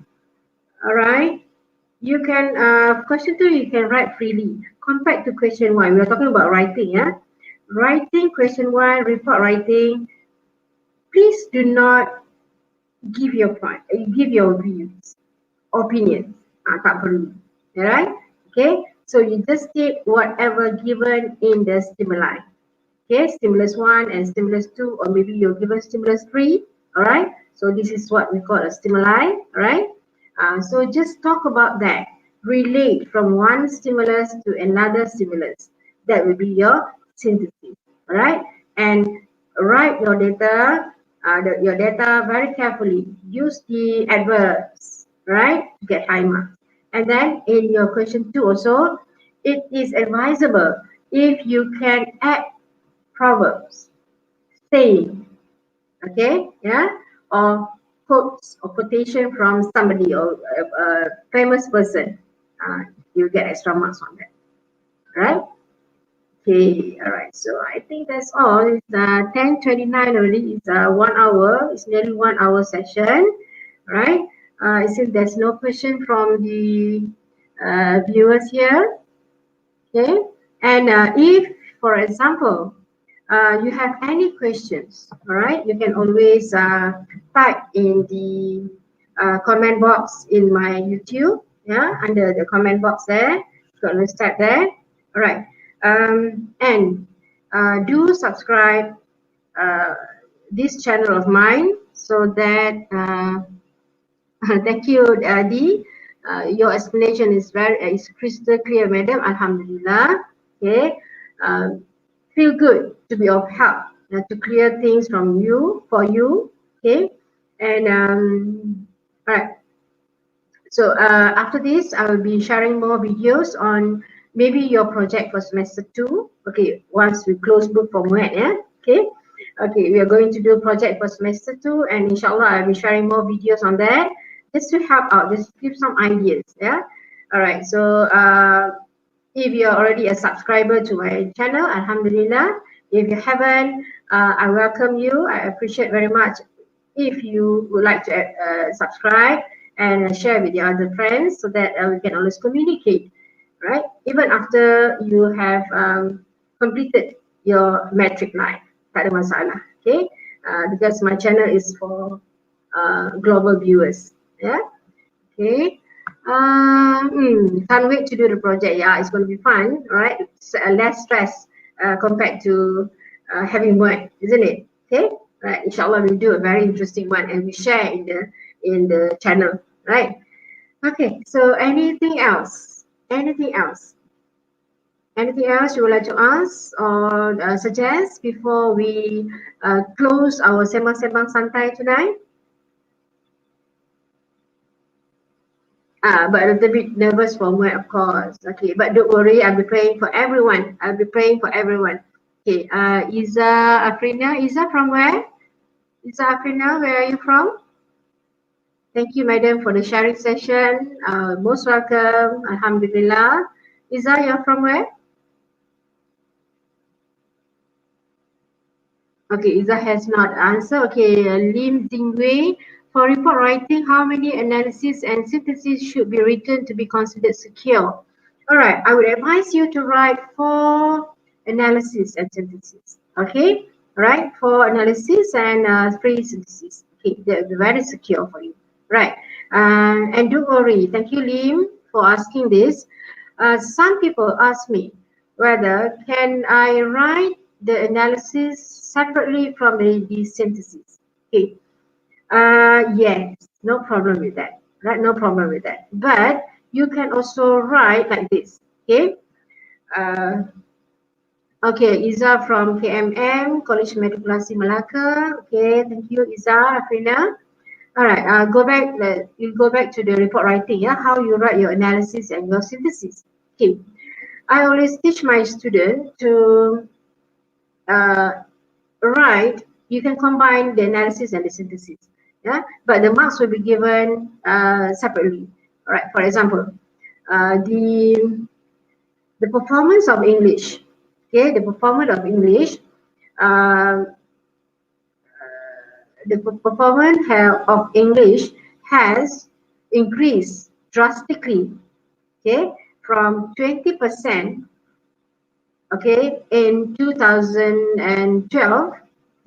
all right, you can question 2 you can write freely compared to question 1. We are talking about writing, yeah. Writing question 1, report writing. Please do not give your views, opinions. Tak perlu, alright. Okay, so you just take whatever given in the stimuli. Okay, stimulus 1 and stimulus 2, or maybe you're given stimulus 3. Alright, so this is what we call a stimuli. Alright, so just talk about that. Relate from one stimulus to another stimulus. That will be your synthesis. Alright, and write your data, very carefully. Use the adverbs, right, to get high marks. And then in your question 2 also, it is advisable if you can add proverbs, saying, okay, yeah, or quotes or quotation from somebody or a famous person. You get extra marks on that, right? Okay, all right. So I think that's all. It's 10:29 already. It's 1 hour. It's nearly 1 hour session, right? It seems there's no question from the viewers here. Okay, and if, for example, you have any questions, all right, you can always type in the comment box in my YouTube, yeah, under the comment box there. You can always type there, all right. And do subscribe this channel of mine so that thank you, Dee. Your explanation is crystal clear, madam. Alhamdulillah. Okay. Feel good to be of help to clear things from you, for you. Okay. And all right. So after this, I will be sharing more videos on maybe your project for semester 2. Okay, once we close book for MUET, yeah. Okay. Okay, we are going to do a project for semester 2, and inshallah I'll be sharing more videos on that, just to help out, just give some ideas, yeah. All right, so if you're already a subscriber to my channel, alhamdulillah, If you haven't, I welcome you. I appreciate very much if you would like to subscribe and share with your other friends so that we can always communicate, right? Even after you have completed your metric life, tak ada masalah, okay? Because my channel is for global viewers, yeah? Okay. Can't wait to do the project. Yeah, it's going to be fun, right? It's less stress compared to having work, isn't it? Okay. Right. Inshallah, we'll do a very interesting one and we share in the channel, right? Okay. So, anything else? Anything else? Anything else you would like to ask or suggest before we close our sembang-sembang santai tonight? But a little bit nervous for me, of course. Okay, but don't worry, I'll be praying for everyone. I'll be praying for everyone. Okay, Iza Afrina. Iza from where? Iza Afrina, where are you from? Thank you, madam, for the sharing session. Most welcome. Alhamdulillah. Iza, you're from where? Okay, Iza has not answered. Okay, Lim Dingwei. For report writing, how many analysis and synthesis should be written to be considered secure? All right, I would advise you to write 4 analysis and synthesis. Okay, all right, 4 analysis and 3 synthesis. Okay, they're very secure for you. Right, and don't worry. Thank you, Lim, for asking this. Some people ask me whether can I write the analysis separately from the synthesis. Okay, yes, no problem with that. Right, no problem with that. But you can also write like this. Okay. Uh, okay, Iza from KMM, College Matrikulasi Malacca. Okay, thank you, Iza, Afrina. All right, you go back to the report writing, yeah, how you write your analysis and your synthesis. Okay, I always teach my student to write, you can combine the analysis and the synthesis, yeah, but the marks will be given separately. All right, for example, the performance of English, okay, the performance of English, uh, the performance of English has increased drastically, okay, from 20%, okay, in 2012,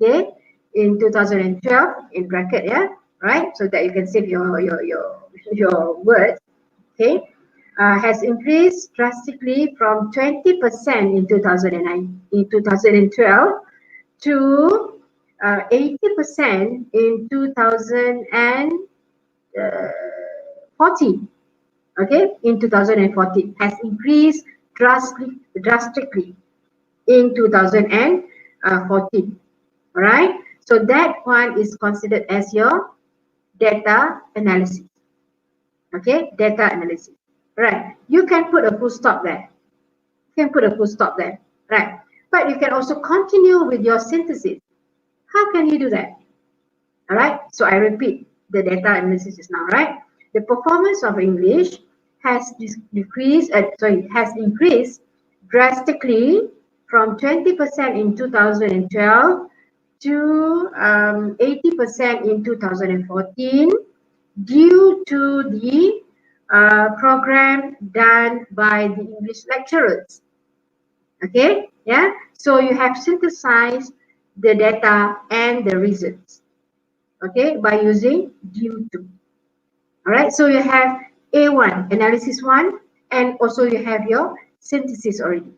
okay, in 2012 in bracket, yeah, right, so that you can save your words, okay, has increased drastically from 20% in 2012 to 80% in 2014. Okay, in 2014 has increased drastically in 2014. All right, so that one is considered as your data analysis. Okay, data analysis. Right, you can put a full stop there. You can put a full stop there. Right, but you can also continue with your synthesis. How can you do that? All right, so I repeat the data analysis is now, right? The performance of English has has increased drastically from 20% in 2012 to 80% in 2014 due to the program done by the English lecturers. Okay, yeah, so you have synthesized the data and the results, okay, by using due to. All right, so you have A1, analysis 1, and also you have your synthesis already,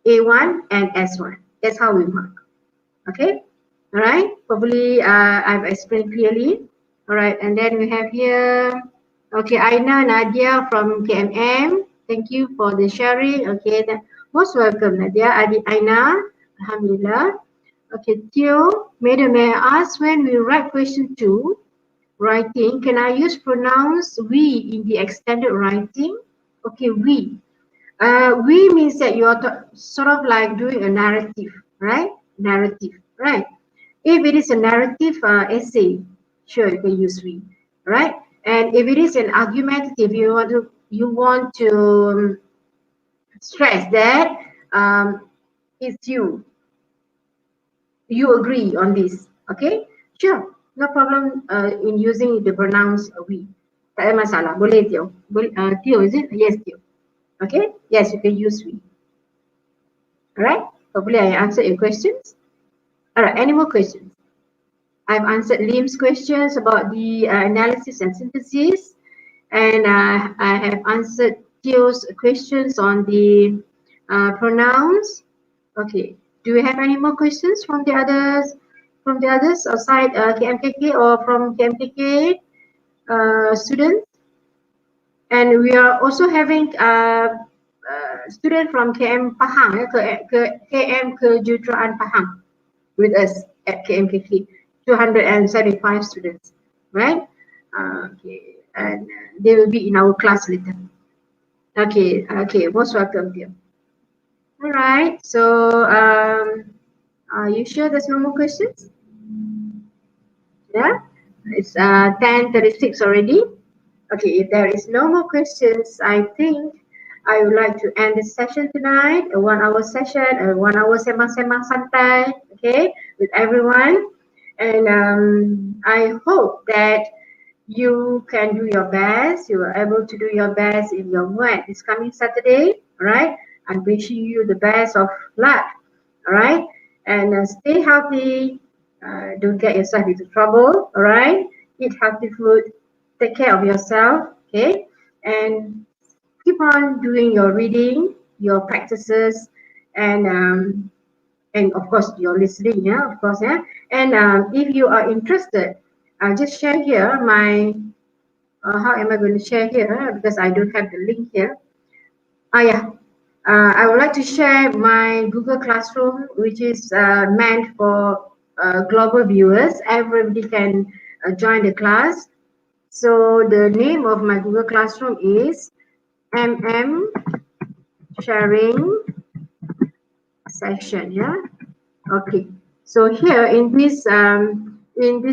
A1 and S1. That's how we mark. Okay, all right, hopefully I've explained clearly. All right, and then we have here, okay, Aina Nadia from KMM. Thank you for the sharing. Okay, most welcome, Nadia. Aina, Alhamdulillah. Okay, Theo, Madam, may I ask, when we write question 2, writing, can I use pronouns we in the extended writing? Okay, we. We means that you are sort of like doing a narrative, right? Narrative, right? If it is a narrative essay, sure, you can use we, right? And if it is an argumentative, you want to stress that it's you, you agree on this? Okay, sure, no problem in using the pronouns we. Tak ada masalah. Boleh Tio. Tio, is it? Yes, Tio. Okay, yes, you can use we. Alright, hopefully I answered your questions. Alright, any more questions? I've answered Lim's questions about the analysis and synthesis, and I have answered Tio's questions on the pronouns. Okay, do we have any more questions from the others? From the others outside KMKK or from KMKK students? And we are also having student from KM Pahang, KM Kejuruteraan Pahang with us at KMKK, 275 students, right? Okay, and they will be in our class later. Okay, most welcome, dear. All right, so are you sure there's no more questions? Yeah, it's 10:36 already. Okay, if there is no more questions, I think I would like to end this session tonight, a 1 hour session, a 1 hour sembang-sembang santai, okay, with everyone. And I hope that you can do your best. You are able to do your best in your MUET this coming Saturday, all right? I'm wishing you the best of luck, all right? And stay healthy. Don't get yourself into trouble, all right? Eat healthy food. Take care of yourself, okay? And keep on doing your reading, your practices, and of course your listening, yeah, of course, yeah. And if you are interested, I'll just share here my. How am I going to share here? Because I don't have the link here. Yeah. I would like to share my Google Classroom, which is meant for global viewers. Everybody can join the class. So the name of my Google Classroom is MM Sharing Session. Yeah. Okay. So here in this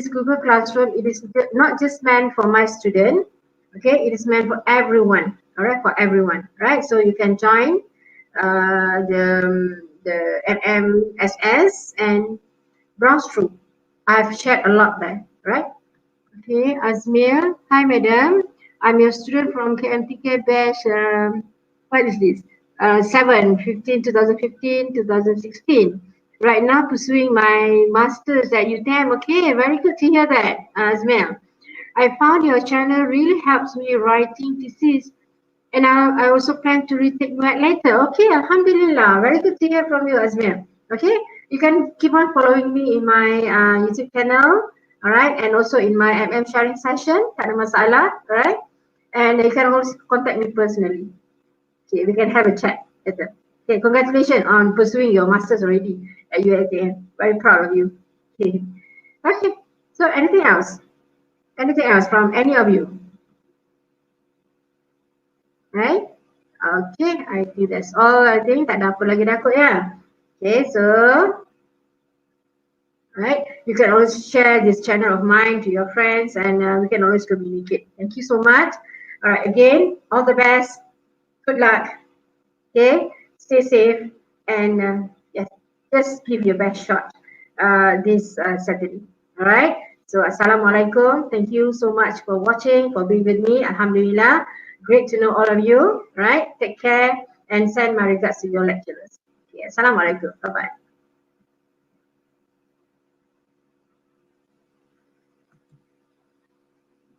Google Classroom, it is not just meant for my student. Okay, it is meant for everyone. All right, for everyone. Right. So you can join the MMSS and browse through. I've shared a lot there. Right. Okay, Azmir. Hi, madam. I'm your student from KMTK batch. What is this? 2015, 2016. Right now, pursuing my master's at UTM. Okay, very good to hear that, Azmir. I found your channel really helps me writing thesis, and I also plan to retake that later. Okay, Alhamdulillah. Very good to hear from you, Azmir. Okay, you can keep on following me in my YouTube channel. All right, and also in my MM sharing session. Tak ada masalah. All right, and you can also contact me personally. Okay, we can have a chat later. Okay, congratulations on pursuing your masters already at UATM. Very proud of you. Okay. Okay. So anything else? Anything else from any of you? Right? Okay, I think that's all. I think tak ada apa lagi dah kot ya. Okay, so right, you can always share this channel of mine to your friends, and we can always communicate. Thank you so much. All right, again, all the best. Good luck. Okay, stay safe, and yes, just give your best shot this Saturday. All right. So Assalamualaikum. Thank you so much for watching, for being with me. Alhamdulillah. Great to know all of you. Right. Take care and send my regards to your lecturers. Okay. Assalamualaikum. Bye bye.